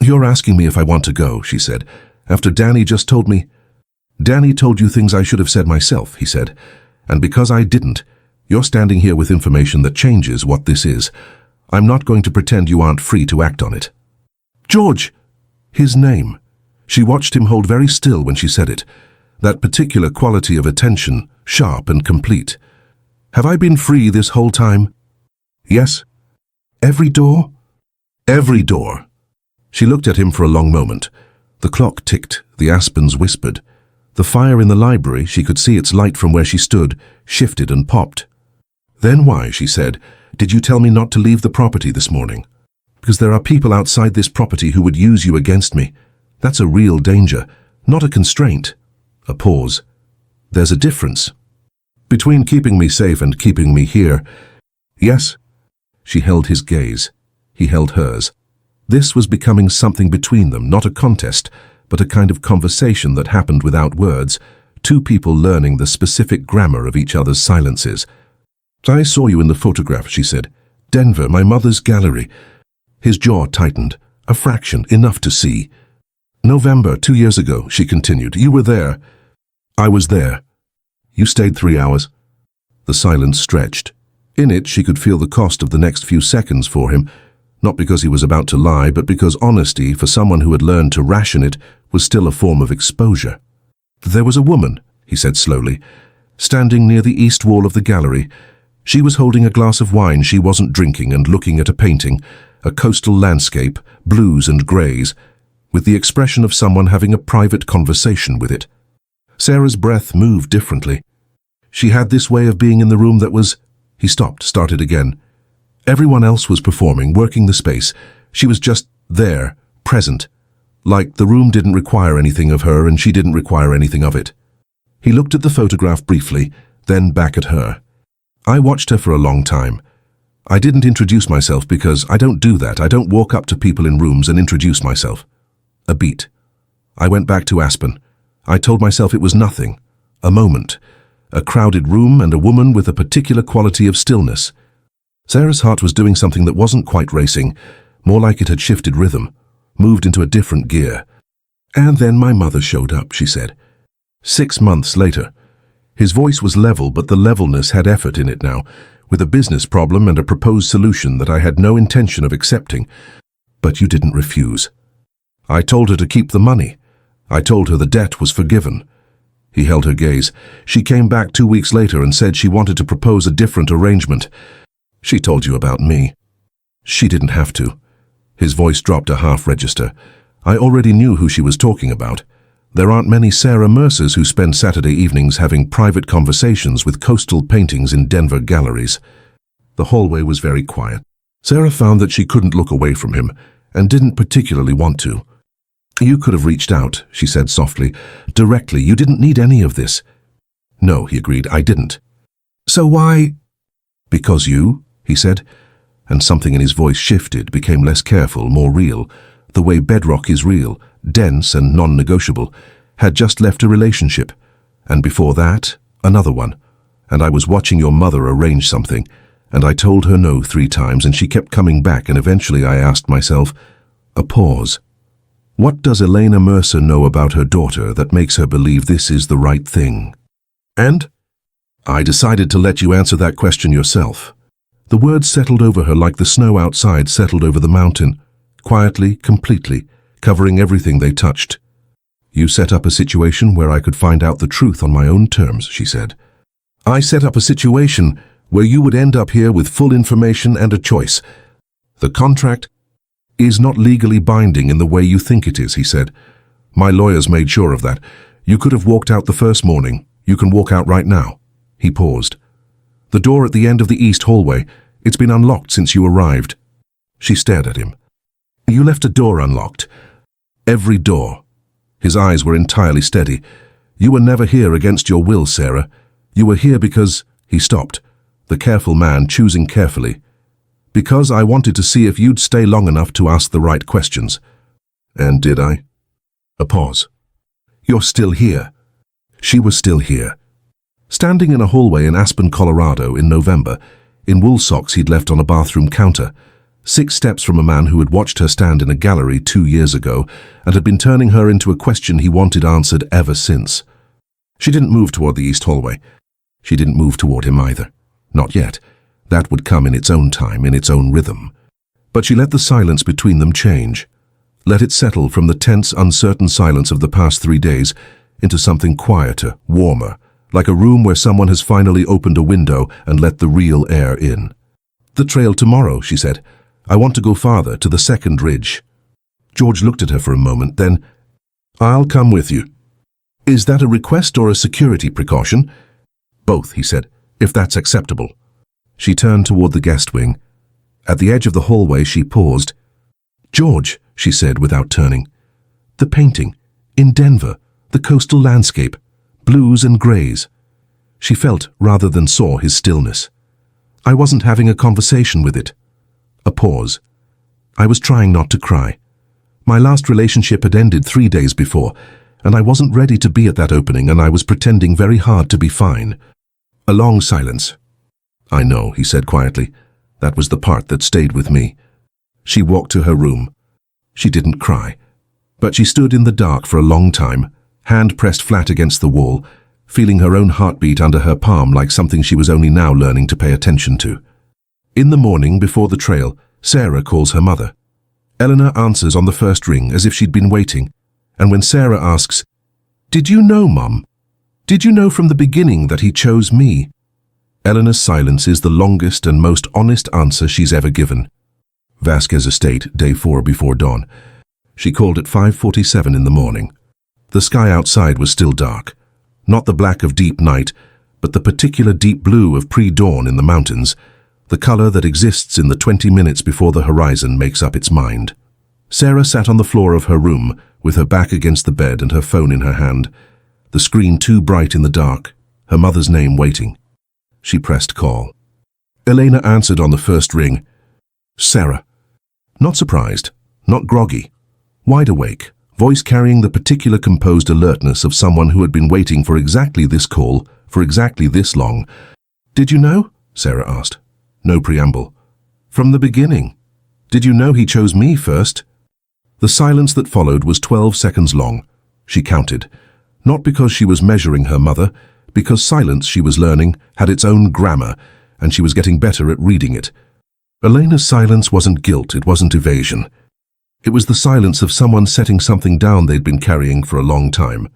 "You're asking me if I want to go," she said, "after Danny just told me—" Danny told you things I should have said myself, he said. And because I didn't, you're standing here with information that changes what this is. I'm not going to pretend you aren't free to act on it. George! His name. She watched him hold very still when she said it. That particular quality of attention, sharp and complete. Have I been free this whole time? Yes. Every door? Every door. She looked at him for a long moment. The clock ticked, the aspens whispered. The fire in the library, she could see its light from where she stood, shifted and popped. Then why, she said, did you tell me not to leave the property this morning? Because there are people outside this property who would use you against me. That's a real danger, not a constraint. A pause. There's a difference. Between keeping me safe and keeping me here. Yes. She held his gaze. He held hers. This was becoming something between them, not a contest, but a kind of conversation that happened without words, two people learning the specific grammar of each other's silences. I saw you in the photograph, she said. Denver, my mother's gallery. His jaw tightened. A fraction, enough to see. November, 2 years ago, she continued. You were there. I was there. You stayed 3 hours. The silence stretched. In it, she could feel the cost of the next few seconds for him, not because he was about to lie, but because honesty, for someone who had learned to ration it, was still a form of exposure. There was a woman, he said slowly, standing near the east wall of the gallery. She was holding a glass of wine she wasn't drinking and looking at a painting, a coastal landscape, blues and greys, with the expression of someone having a private conversation with it. Sarah's breath moved differently. She had this way of being in the room that was... He stopped, started again. Everyone else was performing, working the space. She was just there, present. Like the room didn't require anything of her and she didn't require anything of it. He looked at the photograph briefly, then back at her. I watched her for a long time. I didn't introduce myself because I don't do that. I don't walk up to people in rooms and introduce myself. A beat. I went back to Aspen. I told myself it was nothing. A moment. A crowded room and a woman with a particular quality of stillness. Sarah's heart was doing something that wasn't quite racing, more like it had shifted rhythm, moved into a different gear. And then my mother showed up, she said. 6 months later. His voice was level, but the levelness had effort in it now, with a business problem and a proposed solution that I had no intention of accepting. But you didn't refuse. I told her to keep the money. I told her the debt was forgiven. He held her gaze. She came back 2 weeks later and said she wanted to propose a different arrangement. She told you about me. She didn't have to. His voice dropped a half register. I already knew who she was talking about. There aren't many Sarah Mercers who spend Saturday evenings having private conversations with coastal paintings in Denver galleries. The hallway was very quiet. Sarah found that she couldn't look away from him, and didn't particularly want to. You could have reached out, she said softly. Directly, you didn't need any of this. No, he agreed, I didn't. So why? Because you, he said, and something in his voice shifted, became less careful, more real. The way bedrock is real, dense and non-negotiable, had just left a relationship. And before that, another one. And I was watching your mother arrange something, and I told her no 3 times, and she kept coming back, and eventually I asked myself, a pause. What does Elena Mercer know about her daughter that makes her believe this is the right thing? And? I decided to let you answer that question yourself. The words settled over her like the snow outside settled over the mountain, quietly, completely, covering everything they touched. You set up a situation where I could find out the truth on my own terms, she said. I set up a situation where you would end up here with full information and a choice. The contract is not legally binding in the way you think it is, he said. My lawyers made sure of that. You could have walked out the first morning. You can walk out right now. He paused. The door at the end of the east hallway. It's been unlocked since you arrived. She stared at him. You left a door unlocked. Every door. His eyes were entirely steady. You were never here against your will, Sarah. You were here because... He stopped, the careful man choosing carefully. Because I wanted to see if you'd stay long enough to ask the right questions. And did I? A pause. You're still here. She was still here. Standing in a hallway in Aspen, Colorado in November, in wool socks he'd left on a bathroom counter, 6 steps from a man who had watched her stand in a gallery 2 years ago and had been turning her into a question he wanted answered ever since. She didn't move toward the east hallway. She didn't move toward him either. Not yet. That would come in its own time, in its own rhythm. But she let the silence between them change. Let it settle from the tense, uncertain silence of the past 3 days into something quieter, warmer, like a room where someone has finally opened a window and let the real air in. "The trail tomorrow," she said. "I want to go farther, to the second ridge." George looked at her for a moment, then, "I'll come with you." "Is that a request or a security precaution?" "Both," he said, "if that's acceptable." She turned toward the guest wing. At the edge of the hallway, she paused. "George," she said without turning, "the painting, in Denver, the coastal landscape, blues and grays." She felt rather than saw his stillness. "I wasn't having a conversation with it." A pause. "I was trying not to cry. My last relationship had ended 3 days before, and I wasn't ready to be at that opening, and I was pretending very hard to be fine." A long silence. "I know," he said quietly. "That was the part that stayed with me." She walked to her room. She didn't cry, but she stood in the dark for a long time, hand pressed flat against the wall, feeling her own heartbeat under her palm like something she was only now learning to pay attention to. In the morning, before the trail, Sarah calls her mother. Eleanor answers on the first ring as if she'd been waiting, and when Sarah asks, "Did you know, Mum? Did you know from the beginning that he chose me?" Eleanor's silence is the longest and most honest answer she's ever given. Vasquez Estate, day 4 before dawn. She called at 5:47 in the morning. The sky outside was still dark. Not the black of deep night, but the particular deep blue of pre-dawn in the mountains, the color that exists in the 20 minutes before the horizon makes up its mind. Sarah sat on the floor of her room, with her back against the bed and her phone in her hand, the screen too bright in the dark, her mother's name waiting. She pressed call. Elena answered on the first ring. "Sarah." Not surprised, not groggy, wide awake, voice carrying the particular composed alertness of someone who had been waiting for exactly this call, for exactly this long. "Did you know?" Sarah asked. No preamble. "From the beginning. Did you know he chose me first?" The silence that followed was 12 seconds long. She counted. Not because she was measuring her mother, because silence, she was learning, had its own grammar, and she was getting better at reading it. Elena's silence wasn't guilt, it wasn't evasion. It was the silence of someone setting something down they'd been carrying for a long time.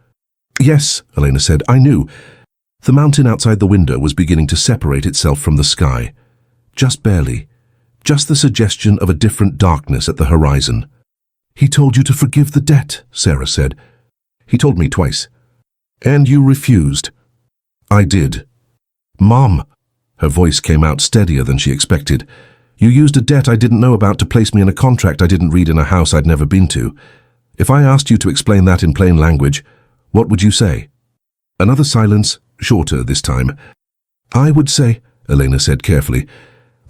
"Yes," Elena said, "I knew." The mountain outside the window was beginning to separate itself from the sky. Just barely. Just the suggestion of a different darkness at the horizon. "He told you to forgive the debt," Sarah said. "He told me twice." "And you refused." "I did." "Mom." Her voice came out steadier than she expected. "You used a debt I didn't know about to place me in a contract I didn't read in a house I'd never been to. If I asked you to explain that in plain language, what would you say?" Another silence, shorter this time. "I would say," Elena said carefully,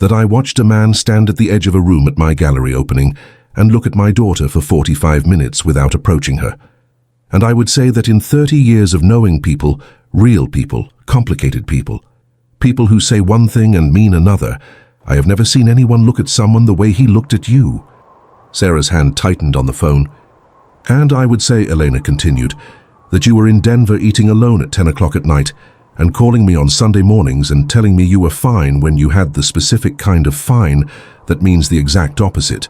"that I watched a man stand at the edge of a room at my gallery opening and look at my daughter for 45 minutes without approaching her. And I would say that in 30 years of knowing people, real people, complicated people, people who say one thing and mean another, I have never seen anyone look at someone the way he looked at you." Sarah's hand tightened on the phone. "And I would say," Elena continued, "that you were in Denver eating alone at 10 o'clock at night and calling me on Sunday mornings and telling me you were fine when you had the specific kind of fine that means the exact opposite,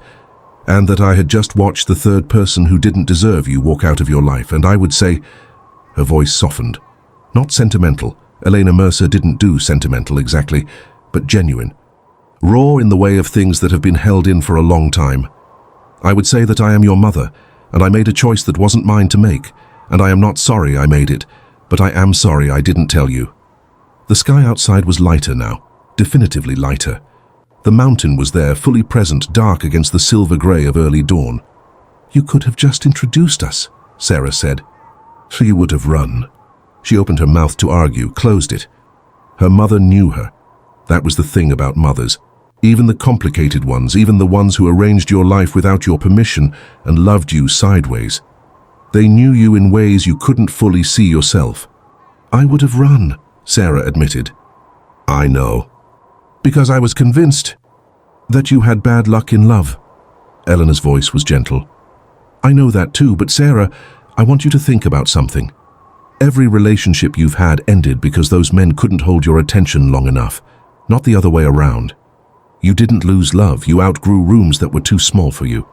and that I had just watched the third person who didn't deserve you walk out of your life, and I would say..." Her voice softened. Not sentimental. Elena Mercer didn't do sentimental exactly, but genuine. Raw in the way of things that have been held in for a long time. "I would say that I am your mother, and I made a choice that wasn't mine to make, and I am not sorry I made it, but I am sorry I didn't tell you." The sky outside was lighter now, definitively lighter. The mountain was there, fully present, dark against the silver grey of early dawn. "You could have just introduced us," Sarah said. "So you would have run." She opened her mouth to argue, closed it. Her mother knew her. That was the thing about mothers. Even the complicated ones, even the ones who arranged your life without your permission and loved you sideways. They knew you in ways you couldn't fully see yourself. "I would have run," Sarah admitted. "I know." "Because I was convinced that you had bad luck in love." Eleanor's voice was gentle. "I know that too, but Sarah, I want you to think about something. Every relationship you've had ended because those men couldn't hold your attention long enough, not the other way around. You didn't lose love, you outgrew rooms that were too small for you.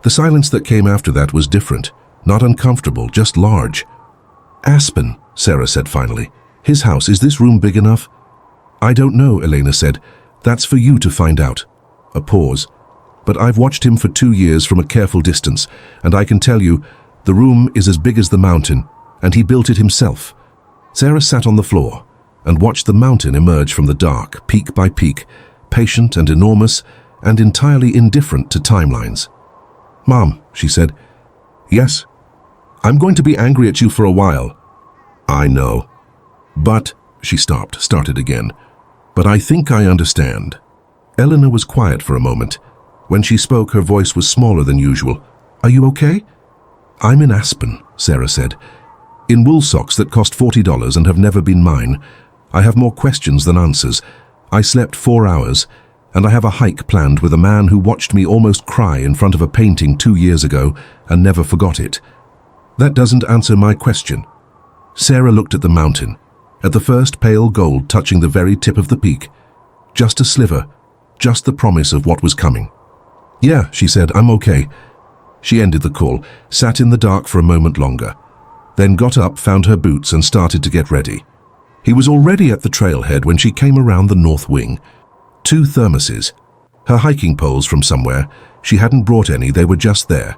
The silence that came after that was different, not uncomfortable, just large. Aspen, Sarah said finally. His house, is this room big enough? I don't know, Elena said. That's for you to find out. A pause. But I've watched him for 2 years from a careful distance, and I can tell you, the room is as big as the mountain, and he built it himself. Sarah sat on the floor and watched the mountain emerge from the dark, peak by peak, patient and enormous, and entirely indifferent to timelines. Mom, she said. Yes? I'm going to be angry at you for a while. I know. But, she started again. But I think I understand. Eleanor was quiet for a moment. When she spoke, her voice was smaller than usual. Are you okay? I'm in Aspen, Sarah said. In wool socks that cost $40 and have never been mine. I have more questions than answers. I slept 4 hours, and I have a hike planned with a man who watched me almost cry in front of a painting 2 years ago and never forgot it. That doesn't answer my question. Sarah looked at the mountain, at the first pale gold touching the very tip of the peak. Just a sliver, just the promise of what was coming. Yeah, she said, I'm okay. She ended the call, sat in the dark for a moment longer, then got up, found her boots and started to get ready. He was already at the trailhead when she came around the north wing. 2 thermoses. Her hiking poles from somewhere. She hadn't brought any, they were just there.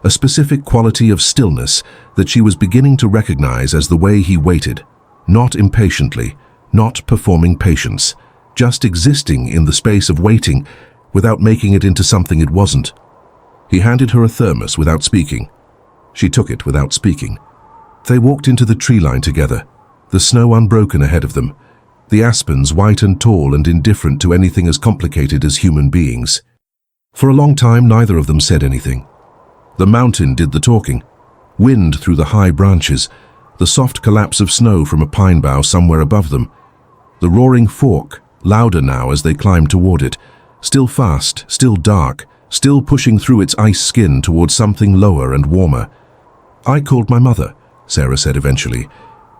A specific quality of stillness that she was beginning to recognize as the way he waited. Not impatiently, not performing patience, just existing in the space of waiting without making it into something it wasn't. He handed her a thermos without speaking. She took it without speaking. They walked into the tree line together, the snow unbroken ahead of them, the aspens white and tall and indifferent to anything as complicated as human beings. For a long time, neither of them said anything. The mountain did the talking. Wind through the high branches, the soft collapse of snow from a pine bough somewhere above them. The roaring fork, louder now as they climbed toward it, still fast, still dark, still pushing through its ice skin towards something lower and warmer. I called my mother, Sarah said eventually.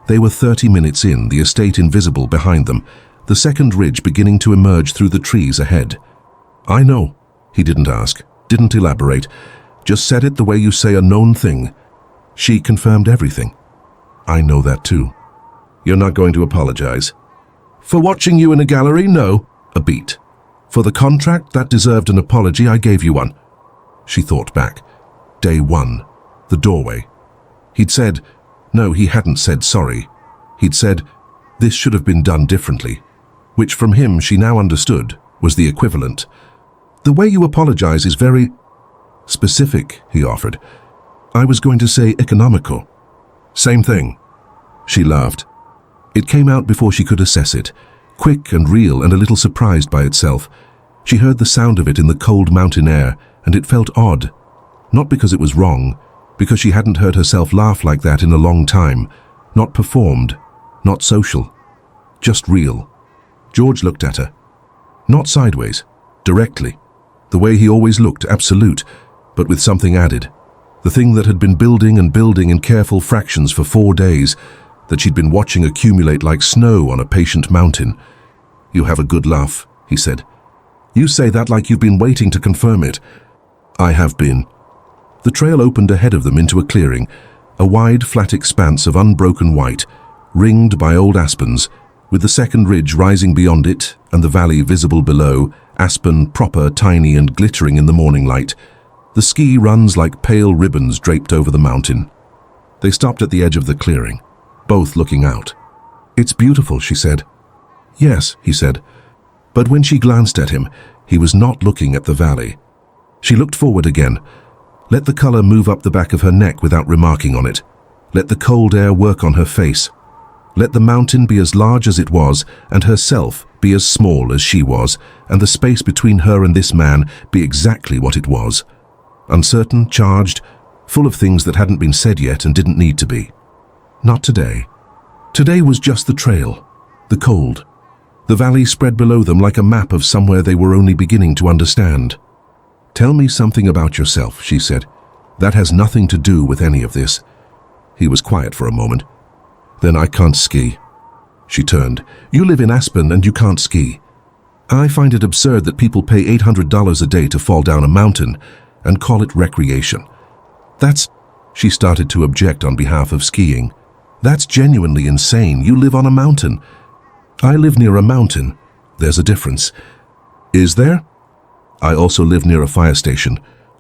They were 30 minutes in, the estate invisible behind them, the second ridge beginning to emerge through the trees ahead. I know. He didn't ask, didn't elaborate, just said it the way you say a known thing. She confirmed everything. I know that too. You're not going to apologize. For watching you in a gallery? No. A beat. For the contract that deserved an apology, I gave you one. She thought back. Day 1. The doorway. He'd said, no, he hadn't said sorry. He'd said, this should have been done differently, which from him she now understood was the equivalent. The way you apologize is very specific, he offered. I was going to say economical. Same thing. She laughed. It came out before she could assess it, quick and real and a little surprised by itself. She heard the sound of it in the cold mountain air, and it felt odd. Not because it was wrong, because she hadn't heard herself laugh like that in a long time. Not performed, not social, just real. George looked at her. Not sideways, directly. The way he always looked, absolute, but with something added. The thing that had been building and building in careful fractions for 4 days, that she'd been watching accumulate like snow on a patient mountain. You have a good laugh, he said. You say that like you've been waiting to confirm it. I have been. The trail opened ahead of them into a clearing, a wide, flat expanse of unbroken white, ringed by old aspens, with the second ridge rising beyond it and the valley visible below, aspen proper, tiny and glittering in the morning light. The ski runs like pale ribbons draped over the mountain. They stopped at the edge of the clearing, both looking out. It's beautiful, she said. Yes, he said. But when she glanced at him, he was not looking at the valley. She looked forward again. Let the color move up the back of her neck without remarking on it. Let the cold air work on her face. Let the mountain be as large as it was, and herself be as small as she was, and the space between her and this man be exactly what it was. Uncertain, charged, full of things that hadn't been said yet and didn't need to be. Not today. Today was just the trail, the cold. The valley spread below them like a map of somewhere they were only beginning to understand. Tell me something about yourself, she said. That has nothing to do with any of this. He was quiet for a moment. Then I can't ski. She turned. You live in Aspen and you can't ski. I find it absurd that people pay $800 a day to fall down a mountain and call it recreation. She started to object on behalf of skiing. That's genuinely insane. You live on a mountain. I live near a mountain. There's a difference. Is there? I also live near a fire station.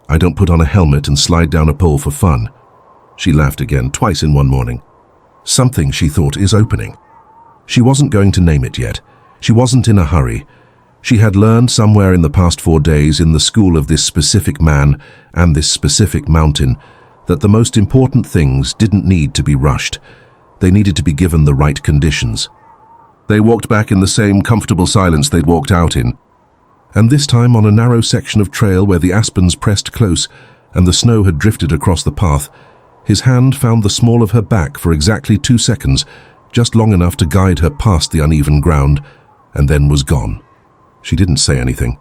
I don't put on a helmet and slide down a pole for fun. She laughed again, twice in one morning. Something, she thought, is opening. She wasn't going to name it yet. She wasn't in a hurry. She had learned somewhere in the past 4 days in the school of this specific man and this specific mountain that the most important things didn't need to be rushed. They needed to be given the right conditions. They walked back in the same comfortable silence they'd walked out in, and this time on a narrow section of trail where the aspens pressed close and the snow had drifted across the path. His hand found the small of her back for exactly 2 seconds, just long enough to guide her past the uneven ground, and then was gone. She didn't say anything.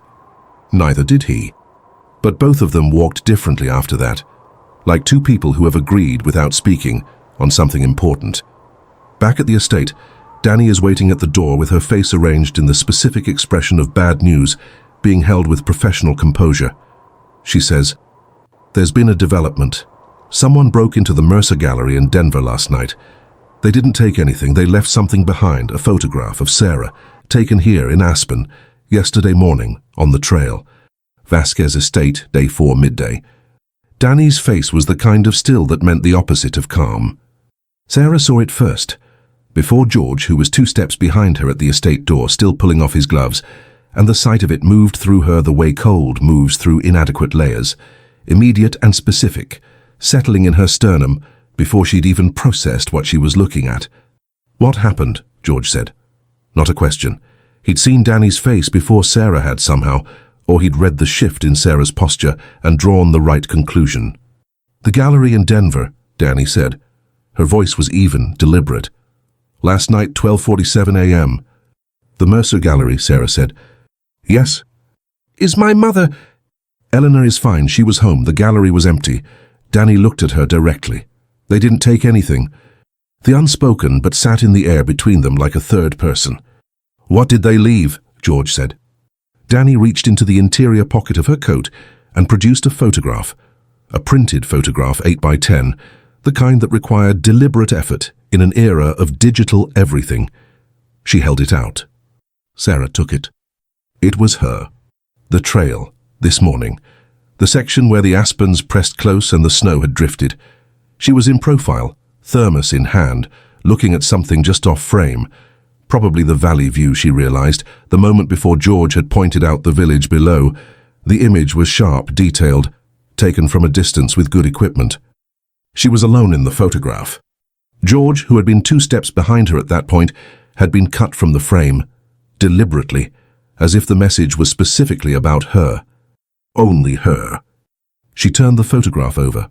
Neither did he. But both of them walked differently after that, like two people who have agreed without speaking on something important. Back at the estate, Danny is waiting at the door with her face arranged in the specific expression of bad news, being held with professional composure. She says, "There's been a development. Someone broke into the Mercer Gallery in Denver last night. They didn't take anything. They left something behind, a photograph of Sarah, taken here in Aspen, yesterday morning, on the trail. Vasquez Estate, day 4 midday." Danny's face was the kind of still that meant the opposite of calm. Sarah saw it first, before George, who was 2 steps behind her at the estate door, still pulling off his gloves, and the sight of it moved through her the way cold moves through inadequate layers, immediate and specific, settling in her sternum before she'd even processed what she was looking at. "What happened?" George said. Not a question. He'd seen Danny's face before Sarah had somehow, or he'd read the shift in Sarah's posture and drawn the right conclusion. "The gallery in Denver," Danny said. Her voice was even, deliberate. "Last night, 12:47 a.m. "The Mercer Gallery," Sarah said. "Yes." "Is my mother—" "Eleanor is fine. She was home. The gallery was empty." Danny looked at her directly. "They didn't take anything." The unspoken but sat in the air between them like a third person. "What did they leave?" George said. Danny reached into the interior pocket of her coat and produced a photograph, a printed photograph 8 by 10, the kind that required deliberate effort in an era of digital everything. She held it out. Sarah took it. It was her. The trail, this morning. The section where the aspens pressed close and the snow had drifted. She was in profile, thermos in hand, looking at something just off frame. Probably the valley view, she realized, the moment before George had pointed out the village below. The image was sharp, detailed, taken from a distance with good equipment. She was alone in the photograph. George, who had been 2 steps behind her at that point, had been cut from the frame, deliberately, as if the message was specifically about her. Only her. She turned the photograph over.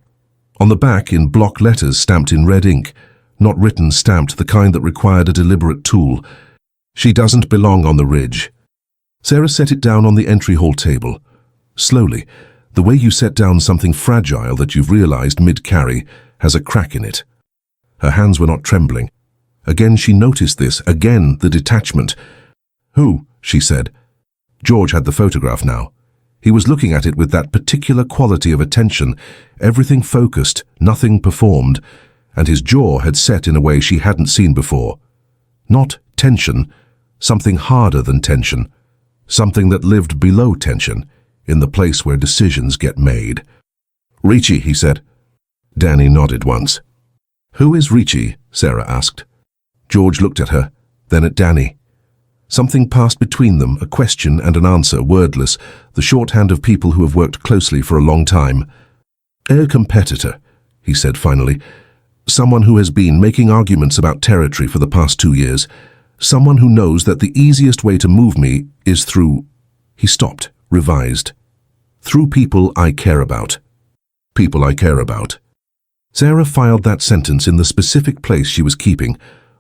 On the back, in block letters stamped in red ink, not written, stamped, the kind that required a deliberate tool. "She doesn't belong on the ridge." Sarah set it down on the entry hall table. Slowly, the way you set down something fragile that you've realized mid-carry has a crack in it. Her hands were not trembling. Again she noticed this, again the detachment. "Who?" she said. George had the photograph now. He was looking at it with that particular quality of attention, everything focused, nothing performed, and his jaw had set in a way she hadn't seen before. Not tension, something harder than tension, something that lived below tension, in the place where decisions get made. "Ricci," he said. Danny nodded once. "Who is Ricci?" Sarah asked. George looked at her, then at Danny. Something passed between them, a question and an answer, wordless, the shorthand of people who have worked closely for a long time. "A competitor," he said finally. "Someone who has been making arguments about territory for the past 2 years. Someone who knows that the easiest way to move me is through—" He stopped, revised. "Through people I care about." People I care about. Sarah filed that sentence in the specific place she was keeping,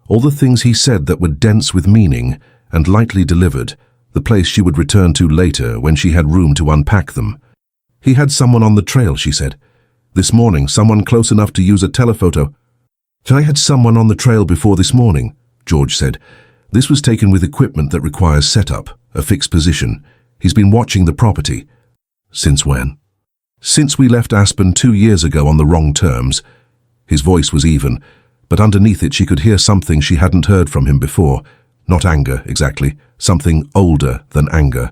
all the things he said that were dense with meaning and lightly delivered, the place she would return to later when she had room to unpack them. "He had someone on the trail," she said. "This morning, someone close enough to use a telephoto." "I had someone on the trail before this morning," George said. "This was taken with equipment that requires setup, a fixed position. He's been watching the property." "Since when?" "Since we left Aspen 2 years ago on the wrong terms." His voice was even, but underneath it she could hear something she hadn't heard from him before. Not anger, exactly. Something older than anger.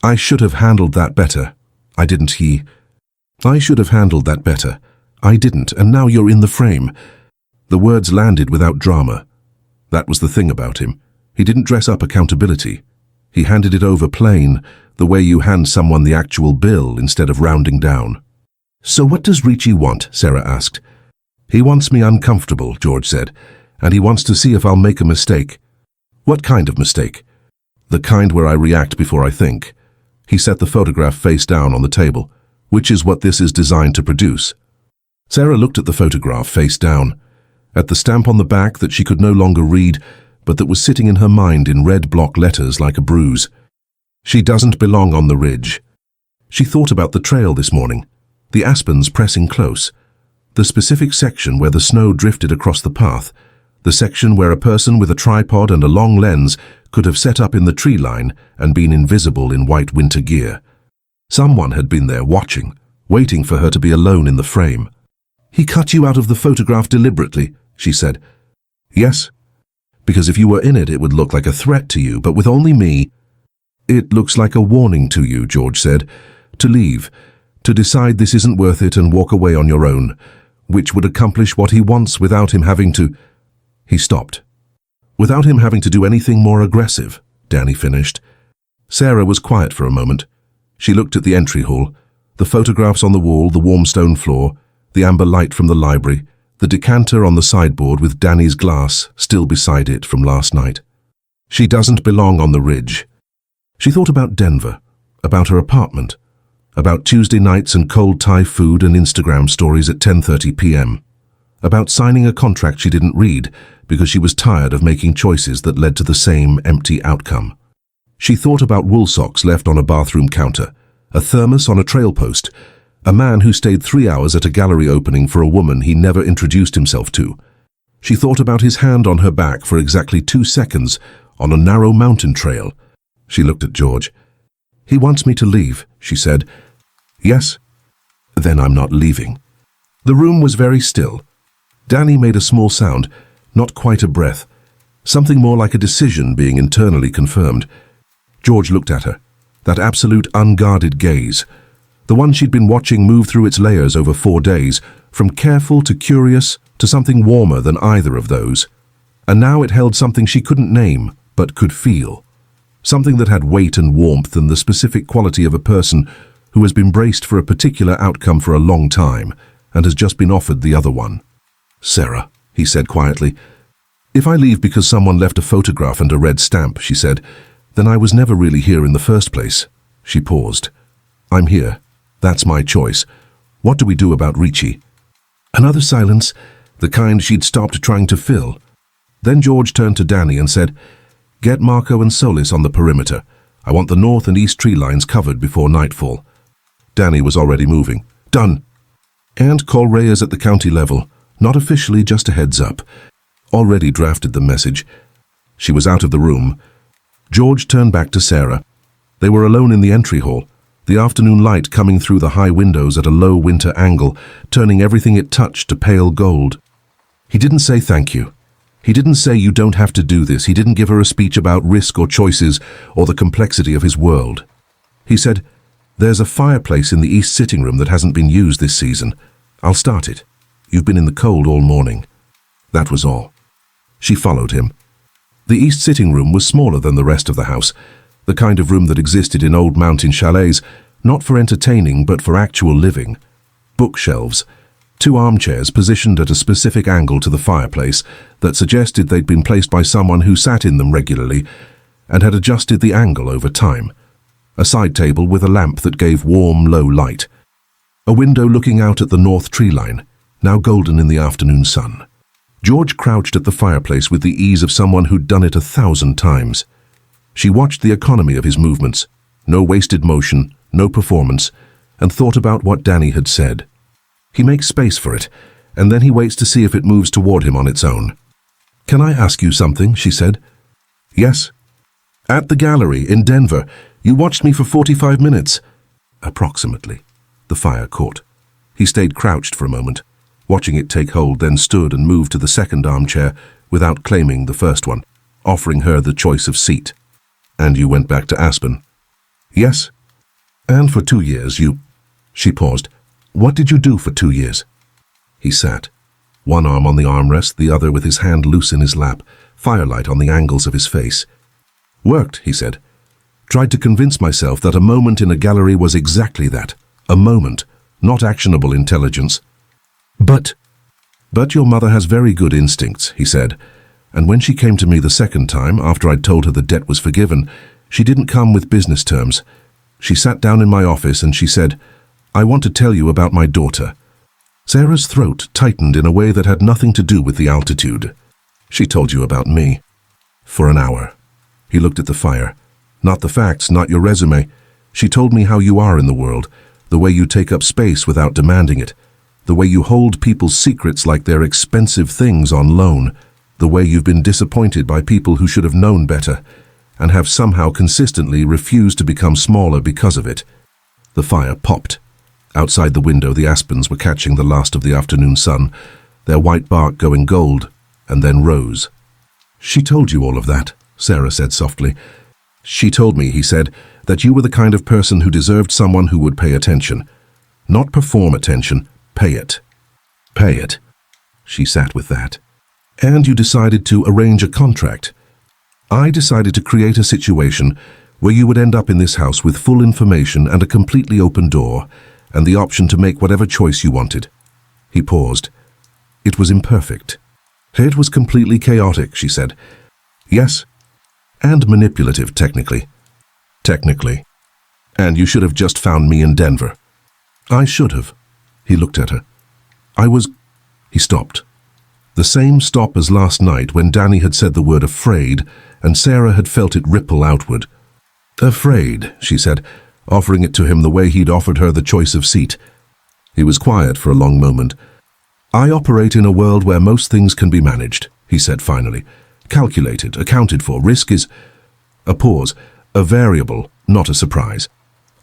"I should have handled that better. I didn't." "I should have handled that better. I didn't, and now you're in the frame." The words landed without drama. That was the thing about him. He didn't dress up accountability. He handed it over plain, the way you hand someone the actual bill instead of rounding down. "So what does Ricci want?" Sarah asked. "He wants me uncomfortable," George said, "and he wants to see if I'll make a mistake." "What kind of mistake?" "The kind where I react before I think." He set the photograph face down on the table, which is what this is designed to produce. Sarah looked at the photograph face down, at the stamp on the back that she could no longer read, but that was sitting in her mind in red block letters like a bruise. "She doesn't belong on the ridge." She thought about the trail this morning, the aspens pressing close, the specific section where the snow drifted across the path, the section where a person with a tripod and a long lens could have set up in the tree line and been invisible in white winter gear. Someone had been there watching, waiting for her to be alone in the frame. "He cut you out of the photograph deliberately," she said. "Yes. Because if you were in it, it would look like a threat to you, but with only me—" "It looks like a warning to you," George said, "to leave, to decide this isn't worth it and walk away on your own, which would accomplish what he wants without him having to—" He stopped. "Without him having to do anything more aggressive," Danny finished. Sarah was quiet for a moment. She looked at the entry hall, the photographs on the wall, the warm stone floor, the amber light from the library, the decanter on the sideboard with Danny's glass still beside it from last night. She doesn't belong on the ridge. She thought about Denver, about her apartment, about Tuesday nights and cold Thai food and Instagram stories at 10:30 p.m., about signing a contract she didn't read because she was tired of making choices that led to the same empty outcome. She thought about wool socks left on a bathroom counter, a thermos on a trail post, a man who stayed 3 hours at a gallery opening for a woman he never introduced himself to. She thought about his hand on her back for exactly 2 seconds on a narrow mountain trail. She looked at George. "He wants me to leave," she said. "Yes." "Then I'm not leaving." The room was very still. Danny made a small sound, not quite a breath, something more like a decision being internally confirmed. George looked at her, that absolute unguarded gaze, the one she'd been watching move through its layers over 4 days, from careful to curious to something warmer than either of those. And now it held something she couldn't name, but could feel. Something that had weight and warmth and the specific quality of a person who has been braced for a particular outcome for a long time and has just been offered the other one. "Sarah," he said quietly. "If I leave because someone left a photograph and a red stamp," she said, "then I was never really here in the first place." She paused. "I'm here. That's my choice. What do we do about Ricci?" Another silence, the kind she'd stopped trying to fill. Then George turned to Danny and said, "Get Marco and Solis on the perimeter. I want the north and east tree lines covered before nightfall." Danny was already moving. "Done." "And call Reyes at the county level. Not officially, just a heads up." Already drafted the message. She was out of the room. George turned back to Sarah. They were alone in the entry hall, the afternoon light coming through the high windows at a low winter angle, turning everything it touched to pale gold. He didn't say thank you. He didn't say you don't have to do this. He didn't give her a speech about risk or choices or the complexity of his world. He said, "There's a fireplace in the east sitting room that hasn't been used this season. I'll start it. You've been in the cold all morning." That was all. She followed him. The east sitting room was smaller than the rest of the house, the kind of room that existed in old mountain chalets, not for entertaining but for actual living. Bookshelves, 2 armchairs positioned at a specific angle to the fireplace that suggested they'd been placed by someone who sat in them regularly and had adjusted the angle over time. A side table with a lamp that gave warm, low light. A window looking out at the north tree line, now golden in the afternoon sun. George crouched at the fireplace with the ease of someone who'd done it 1,000 times. She watched the economy of his movements, no wasted motion, no performance, and thought about what Danny had said. He makes space for it, and then he waits to see if it moves toward him on its own. "Can I ask you something?" she said. "Yes." "At the gallery in Denver, you watched me for 45 minutes. Approximately. The fire caught. He stayed crouched for a moment, watching it take hold, then stood and moved to the second armchair without claiming the first one, offering her the choice of seat. "And you went back to Aspen?" "Yes." "And for 2 years you—" She paused. "What did you do for 2 years?" He sat, one arm on the armrest, the other with his hand loose in his lap, firelight on the angles of his face. "Worked," he said. "Tried to convince myself that a moment in a gallery was exactly that, a moment, not actionable intelligence." But your mother has very good instincts," he said, "and when she came to me the second time, after I'd told her the debt was forgiven, she didn't come with business terms. She sat down in my office and she said, 'I want to tell you about my daughter.'" Sarah's throat tightened in a way that had nothing to do with the altitude. "She told you about me." "For an hour." He looked at the fire. "Not the facts, not your resume. She told me how you are in the world, the way you take up space without demanding it, the way you hold people's secrets like they're expensive things on loan, the way you've been disappointed by people who should have known better, and have somehow consistently refused to become smaller because of it." The fire popped. Outside the window, the aspens were catching the last of the afternoon sun, their white bark going gold, and then rose. "She told you all of that," Sarah said softly. "She told me," he said, "that you were the kind of person who deserved someone who would pay attention. Not perform attention, pay it." "Pay it." She sat with that. "And you decided to arrange a contract. I decided to create a situation where you would end up in this house with full information and a completely open door, and the option to make whatever choice you wanted." He paused. "It was imperfect." "It was completely chaotic," she said. "Yes. And manipulative, technically." "Technically. And you should have just found me in Denver." "I should have." He looked at her. He stopped. The same stop as last night when Danny had said the word afraid, and Sarah had felt it ripple outward. "Afraid," she said, offering it to him the way he'd offered her the choice of seat. He was quiet for a long moment. "I operate in a world where most things can be managed," he said finally. "Calculated, accounted for. Risk is—" A pause. "A variable, not a surprise.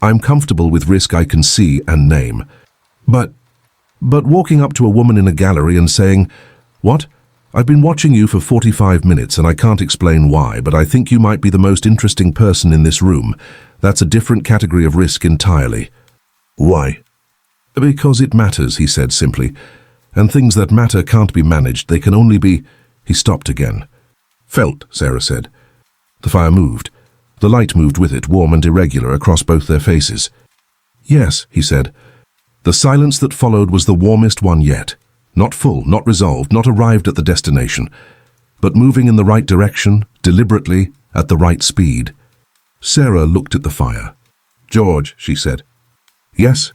I'm comfortable with risk I can see and name. But walking up to a woman in a gallery and saying, 'What? I've been watching you for 45 minutes and I can't explain why, but I think you might be the most interesting person in this room,' that's a different category of risk entirely." "Why?" "Because it matters," he said simply. "And things that matter can't be managed. They can only be—" He stopped again. "Felt," Sarah said. The fire moved. The light moved with it, warm and irregular, across both their faces. "Yes," he said. The silence that followed was the warmest one yet. Not full, not resolved, not arrived at the destination, but moving in the right direction, deliberately, at the right speed. Sarah looked at the fire. "George," she said. "Yes."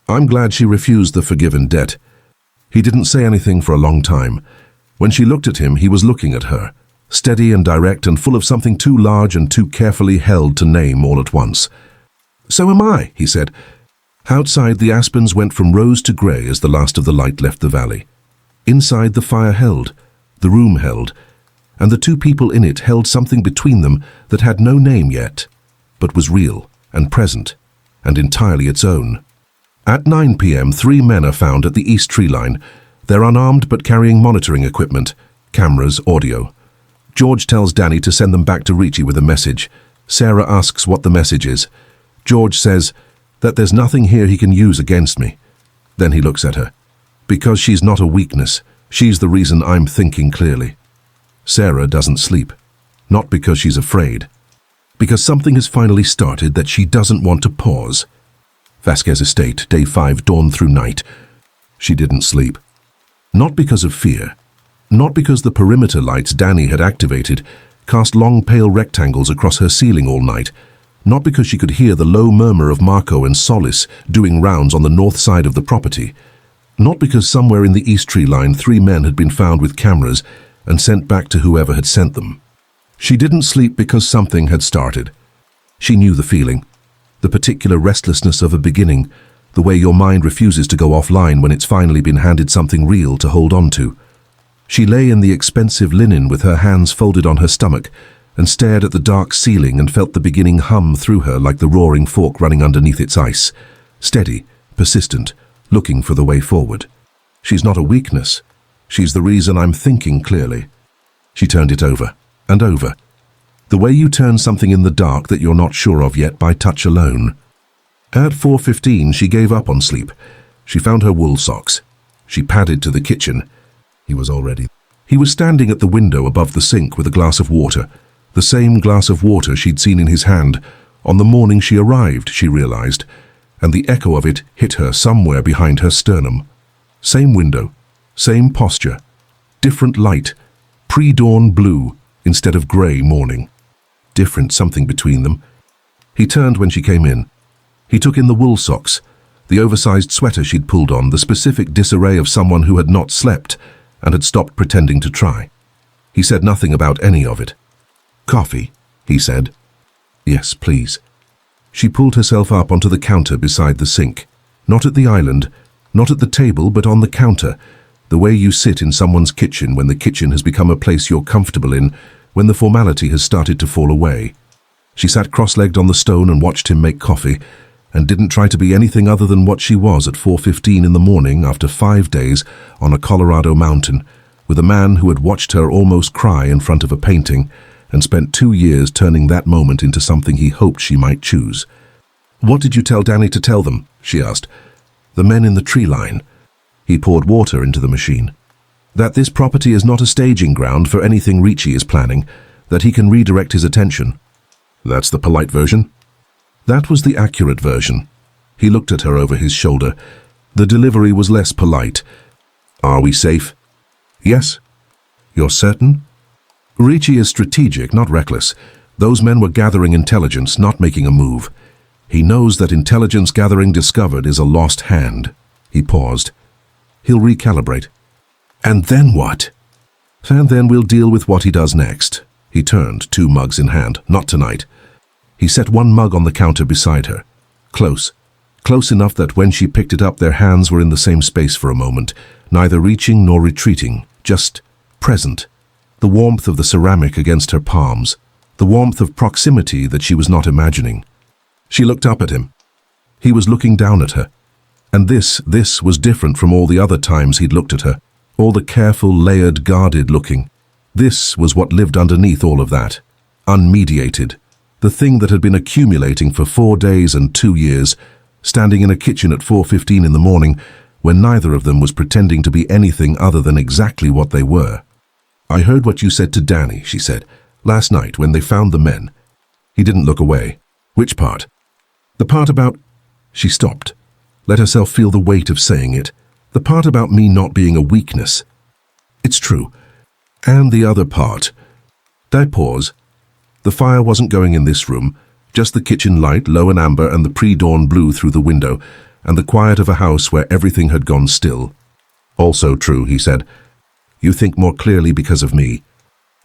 "I'm glad she refused the forgiven debt." He didn't say anything for a long time. When she looked at him, he was looking at her, steady and direct and full of something too large and too carefully held to name all at once. "So am I," he said. Outside, the aspens went from rose to grey as the last of the light left the valley. Inside, the fire held, the room held, and the two people in it held something between them that had no name yet, but was real and present and entirely its own. At 9 p.m., 3 men are found at the east tree line. They're unarmed but carrying monitoring equipment, cameras, audio. George tells Danny to send them back to Ricci with a message. Sarah asks what the message is. George says that there's nothing here he can use against me. Then he looks at her. "Because she's not a weakness. She's the reason I'm thinking clearly." Sarah doesn't sleep. Not because she's afraid. Because something has finally started that she doesn't want to pause. Vasquez Estate, day 5, dawn through night. She didn't sleep. Not because of fear. Not because the perimeter lights Danny had activated cast long pale rectangles across her ceiling all night. Not because she could hear the low murmur of Marco and Solis doing rounds on the north side of the property. Not because somewhere in the east tree line 3 men had been found with cameras and sent back to whoever had sent them. She didn't sleep because something had started. She knew the feeling, the particular restlessness of a beginning, the way your mind refuses to go offline when it's finally been handed something real to hold on to. She lay in the expensive linen with her hands folded on her stomach and stared at the dark ceiling and felt the beginning hum through her like the roaring fork running underneath its ice. Steady, persistent, looking for the way forward. She's not a weakness. She's the reason I'm thinking clearly. She turned it over and over. The way you turn something in the dark that you're not sure of yet by touch alone. At 4:15, she gave up on sleep. She found her wool socks. She padded to the kitchen. He was standing at the window above the sink with a glass of water, the same glass of water she'd seen in his hand on the morning she arrived, she realized, and the echo of it hit her somewhere behind her sternum. Same window, same posture, different light, pre-dawn blue instead of grey morning. Different something between them. He turned when she came in. He took in the wool socks, the oversized sweater she'd pulled on, the specific disarray of someone who had not slept and had stopped pretending to try. He said nothing about any of it. "Coffee," he said. "Yes, please." She pulled herself up onto the counter beside the sink. Not at the island, not at the table, but on the counter, the way you sit in someone's kitchen when the kitchen has become a place you're comfortable in, when the formality has started to fall away. She sat cross-legged on the stone and watched him make coffee, and didn't try to be anything other than what she was at 4:15 in the morning after 5 days on a Colorado mountain, with a man who had watched her almost cry in front of a painting and spent 2 years turning that moment into something he hoped she might choose. "What did you tell Danny to tell them?" she asked. "The men in the tree line." He poured water into the machine. "That this property is not a staging ground for anything Ricci is planning, that he can redirect his attention." "That's the polite version?" That was the accurate version. He looked at her over his shoulder. The delivery was less polite. "Are we safe?" "Yes." "You're certain?" Ricci is strategic, not reckless. Those men were gathering intelligence, not making a move. He knows that intelligence gathering discovered is a lost hand. He paused. He'll recalibrate. "And then what?" "And then we'll deal with what he does next." He turned, 2 mugs in hand. "Not tonight." He set 1 mug on the counter beside her. Close. Close enough that when she picked it up, their hands were in the same space for a moment, neither reaching nor retreating, just present. The warmth of the ceramic against her palms, the warmth of proximity that she was not imagining. She looked up at him. He was looking down at her. And this was different from all the other times he'd looked at her, all the careful, layered, guarded looking. This was what lived underneath all of that, unmediated. The thing that had been accumulating for 4 days and 2 years, standing in a kitchen at 4:15 in the morning, when neither of them was pretending to be anything other than exactly what they were. "I heard what you said to Danny," she said, "last night when they found the men." He didn't look away. "Which part?" "The part about—" She stopped, let herself feel the weight of saying it. "The part about me not being a weakness." "It's true. And the other part." They pause. The fire wasn't going in this room, just the kitchen light, low and amber, and the pre-dawn blue through the window, and the quiet of a house where everything had gone still. "Also true," he said. "You think more clearly because of me."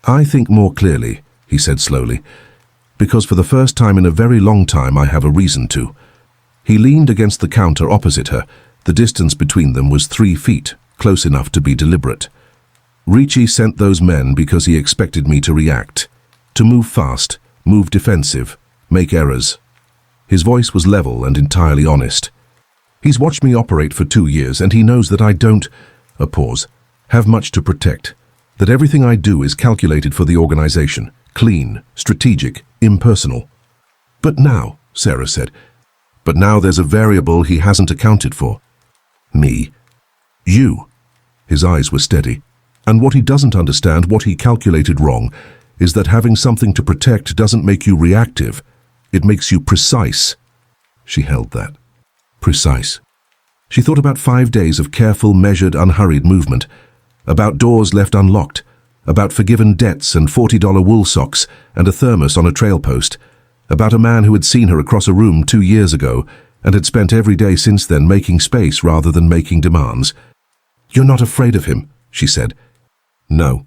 "I think more clearly," he said slowly, "because for the first time in a very long time I have a reason to." He leaned against the counter opposite her. The distance between them was 3 feet, close enough to be deliberate. "Ricci sent those men because he expected me to react. To move fast, move defensive, make errors." His voice was level and entirely honest. "He's watched me operate for 2 years, and he knows that I don't," a pause, "have much to protect. That everything I do is calculated for the organization, clean, strategic, impersonal." "But now," Sarah said, "but now there's a variable he hasn't accounted for." "Me." "You." His eyes were steady. "And what he doesn't understand, what he calculated wrong, is that having something to protect doesn't make you reactive. It makes you precise." She held that. Precise. She thought about 5 days of careful, measured, unhurried movement, about doors left unlocked, about forgiven debts and $40 wool socks and a thermos on a trail post, about a man who had seen her across a room 2 years ago and had spent every day since then making space rather than making demands. "You're not afraid of him," she said. "No."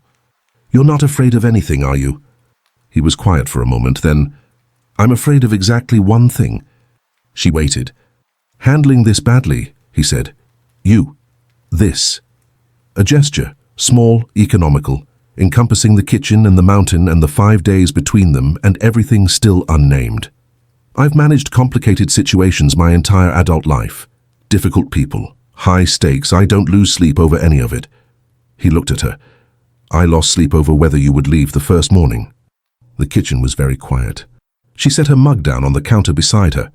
"You're not afraid of anything, are you?" He was quiet for a moment, then, "I'm afraid of exactly one thing." She waited. "Handling this badly," he said. "You. This." A gesture, small, economical, encompassing the kitchen and the mountain and the 5 days between them and everything still unnamed. "I've managed complicated situations my entire adult life. Difficult people, high stakes. I don't lose sleep over any of it." He looked at her. "I lost sleep over whether you would leave the first morning." The kitchen was very quiet. She set her mug down on the counter beside her.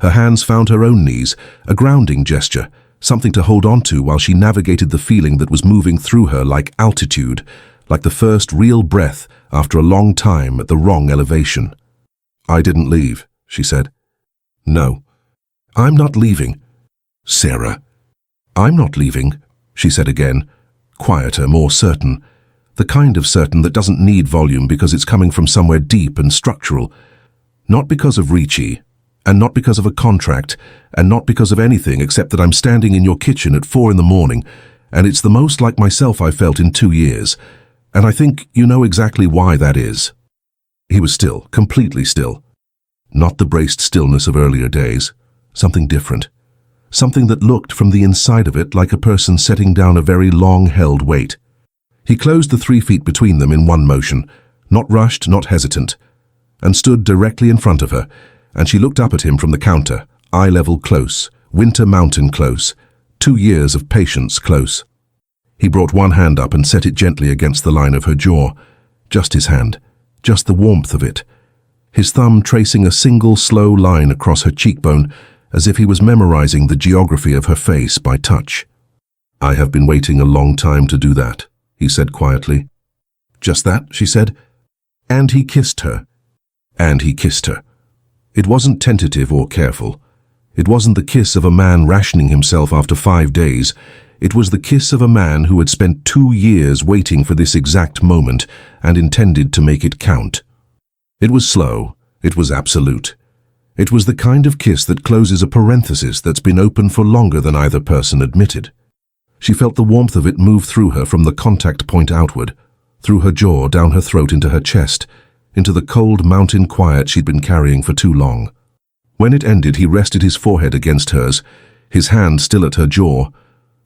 Her hands found her own knees, a grounding gesture, something to hold on to while she navigated the feeling that was moving through her like altitude, like the first real breath after a long time at the wrong elevation. "I didn't leave," she said. "No. I'm not leaving." "Sarah." "I'm not leaving," she said again, quieter, more certain. The kind of certain that doesn't need volume because it's coming from somewhere deep and structural. Not because of Ricci, and not because of a contract, and not because of anything except that I'm standing in your kitchen at 4 in the morning, and it's the most like myself I've felt in 2 years, and I think you know exactly why that is. He was still, completely still. Not the braced stillness of earlier days, something different. Something that looked from the inside of it like a person setting down a very long-held weight. He closed the 3 feet between them in one motion, not rushed, not hesitant, and stood directly in front of her, and she looked up at him from the counter, eye-level close, winter mountain close, 2 years of patience close. He brought one hand up and set it gently against the line of her jaw, just his hand, just the warmth of it, his thumb tracing a single slow line across her cheekbone as if he was memorizing the geography of her face by touch. "I have been waiting a long time to do that," he said quietly. "Just that," she said. And he kissed her. And he kissed her. It wasn't tentative or careful. It wasn't the kiss of a man rationing himself after 5 days. It was the kiss of a man who had spent 2 years waiting for this exact moment and intended to make it count. It was slow. It was absolute. It was the kind of kiss that closes a parenthesis that's been open for longer than either person admitted. She felt the warmth of it move through her from the contact point outward, through her jaw, down her throat, into her chest, into the cold mountain quiet she'd been carrying for too long. When it ended, he rested his forehead against hers, his hand still at her jaw,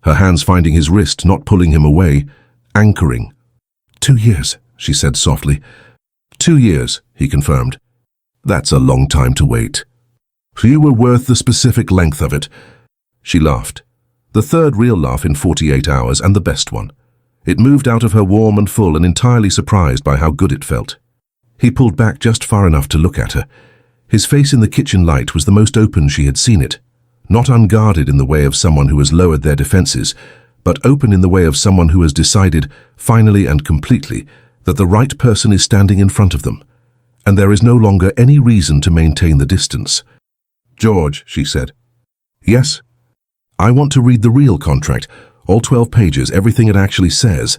her hands finding his wrist, not pulling him away, anchoring. 2 years, she said softly. 2 years, he confirmed. That's a long time to wait. You were worth the specific length of it. She laughed. The third real laugh in 48 hours, and the best one. It moved out of her warm and full and entirely surprised by how good it felt. He pulled back just far enough to look at her. His face in the kitchen light was the most open she had seen it. Not unguarded in the way of someone who has lowered their defenses, but open in the way of someone who has decided, finally and completely, that the right person is standing in front of them, and there is no longer any reason to maintain the distance. "George," she said. "Yes?" "I want to read the real contract, all 12 pages, everything it actually says."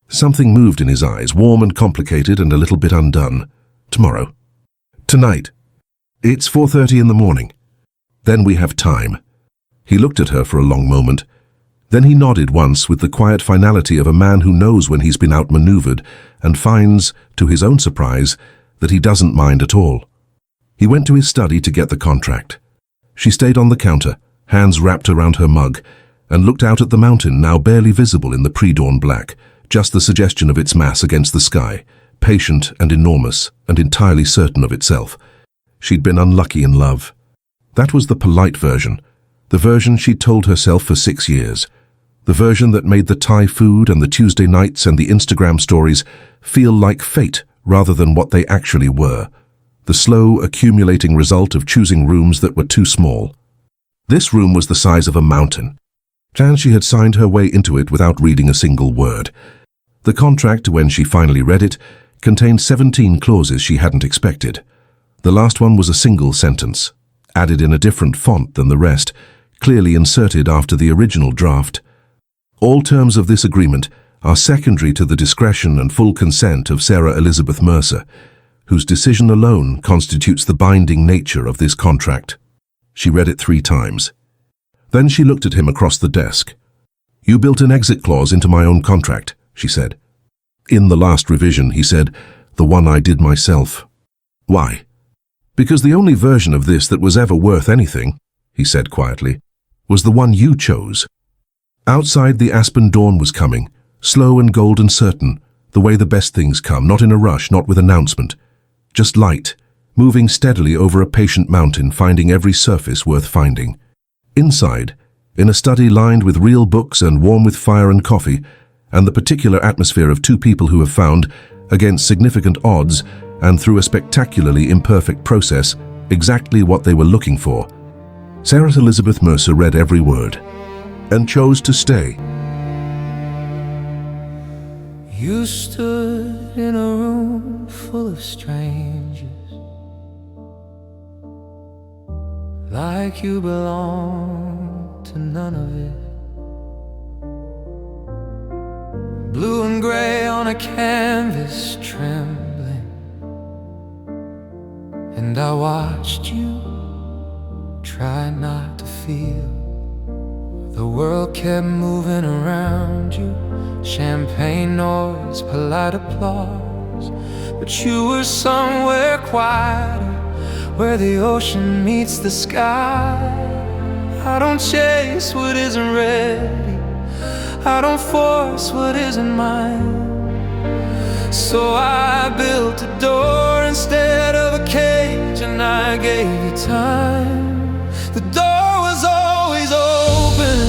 Something moved in his eyes, warm and complicated and a little bit undone. "Tomorrow." "Tonight." "It's 4:30 in the morning." "Then we have time." He looked at her for a long moment. Then he nodded once with the quiet finality of a man who knows when he's been outmaneuvered and finds, to his own surprise, that he doesn't mind at all. He went to his study to get the contract. She stayed on the counter, hands wrapped around her mug, and looked out at the mountain, now barely visible in the pre-dawn black, just the suggestion of its mass against the sky, patient and enormous and entirely certain of itself. She'd been unlucky in love. That was the polite version, the version she'd told herself for 6 years, the version that made the Thai food and the Tuesday nights and the Instagram stories feel like fate rather than what they actually were, the slow, accumulating result of choosing rooms that were too small. This room was the size of a mountain, and she had signed her way into it without reading a single word. The contract, when she finally read it, contained 17 clauses she hadn't expected. The last one was a single sentence, added in a different font than the rest, clearly inserted after the original draft. All terms of this agreement are secondary to the discretion and full consent of Sarah Elizabeth Mercer, whose decision alone constitutes the binding nature of this contract. She read it 3 times. Then she looked at him across the desk. "You built an exit clause into my own contract," she said. "In the last revision," he said, "the one I did myself." "Why?" "Because the only version of this that was ever worth anything," he said quietly, was the one you chose. Outside, the aspen dawn was coming, slow and golden certain, the way the best things come, not in a rush, not with announcement. Just light, moving steadily over a patient mountain, finding every surface worth finding. Inside, in a study lined with real books and warm with fire and coffee, and the particular atmosphere of two people who have found, against significant odds and through a spectacularly imperfect process, exactly what they were looking for. Sarah Elizabeth Mercer read every word and chose to stay. You stood in a room full of strangers, like you belonged to none of it. Blue and gray on a canvas trembling, and I watched you try not to feel. The world kept moving around you, champagne noise, polite applause, but you were somewhere quieter, where the ocean meets the sky. I don't chase what isn't ready, I don't force what isn't mine. So I built a door instead of a cage, and I gave you time. The door was always open,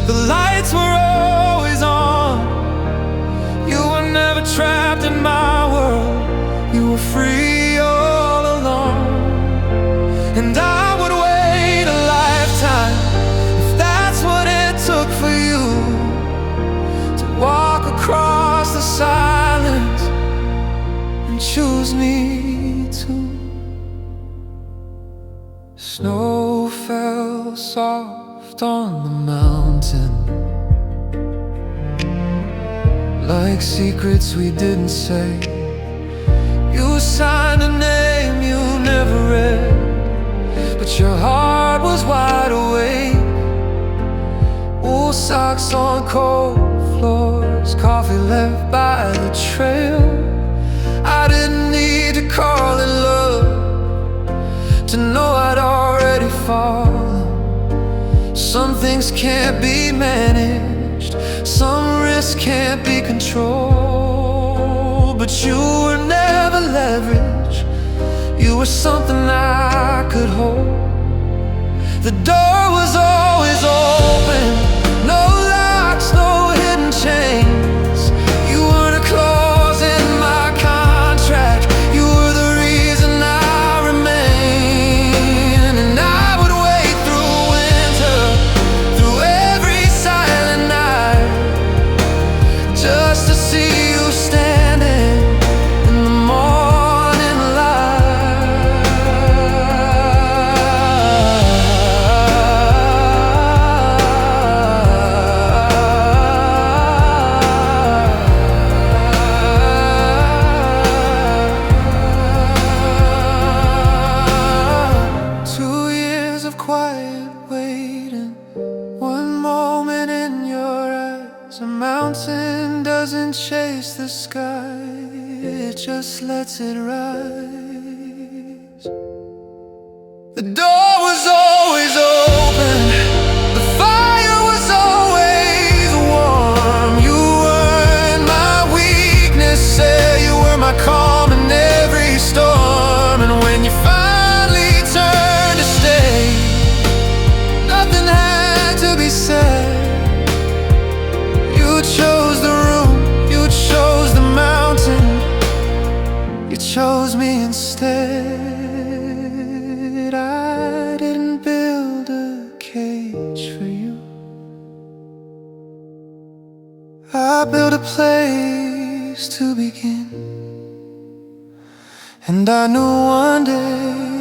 the lights were always on. You were never trapped in my world, you were free all along. And I would wait a lifetime if that's what it took for you to walk across the silence and choose me too. Snow fell soft on the mountain, like secrets we didn't say. You signed a name you never read, but your heart was wide awake. Wool socks on cold floors, coffee left by the trail. I didn't need to call it love to know I'd already fallen. Some things can't be managed, some risks can't be controlled. But you were never leverage, you were something I could hold. The door was always open, no locks, no hidden chains. You weren't a clause in my contract, you were the reason I remain. And I would wait through winter, through every silent night, just to see you standing in the morning light. Quiet waiting, one moment in your eyes. A mountain doesn't chase the sky, it just lets it rise. The door was always open, the fire was always warm. You weren't my weakness, say you were my calm in every storm. And when you finally turned to stay, nothing had to be said. You chose the room, you chose the mountain, you chose me instead. I didn't build a cage for you, I built a place to begin. And I knew one day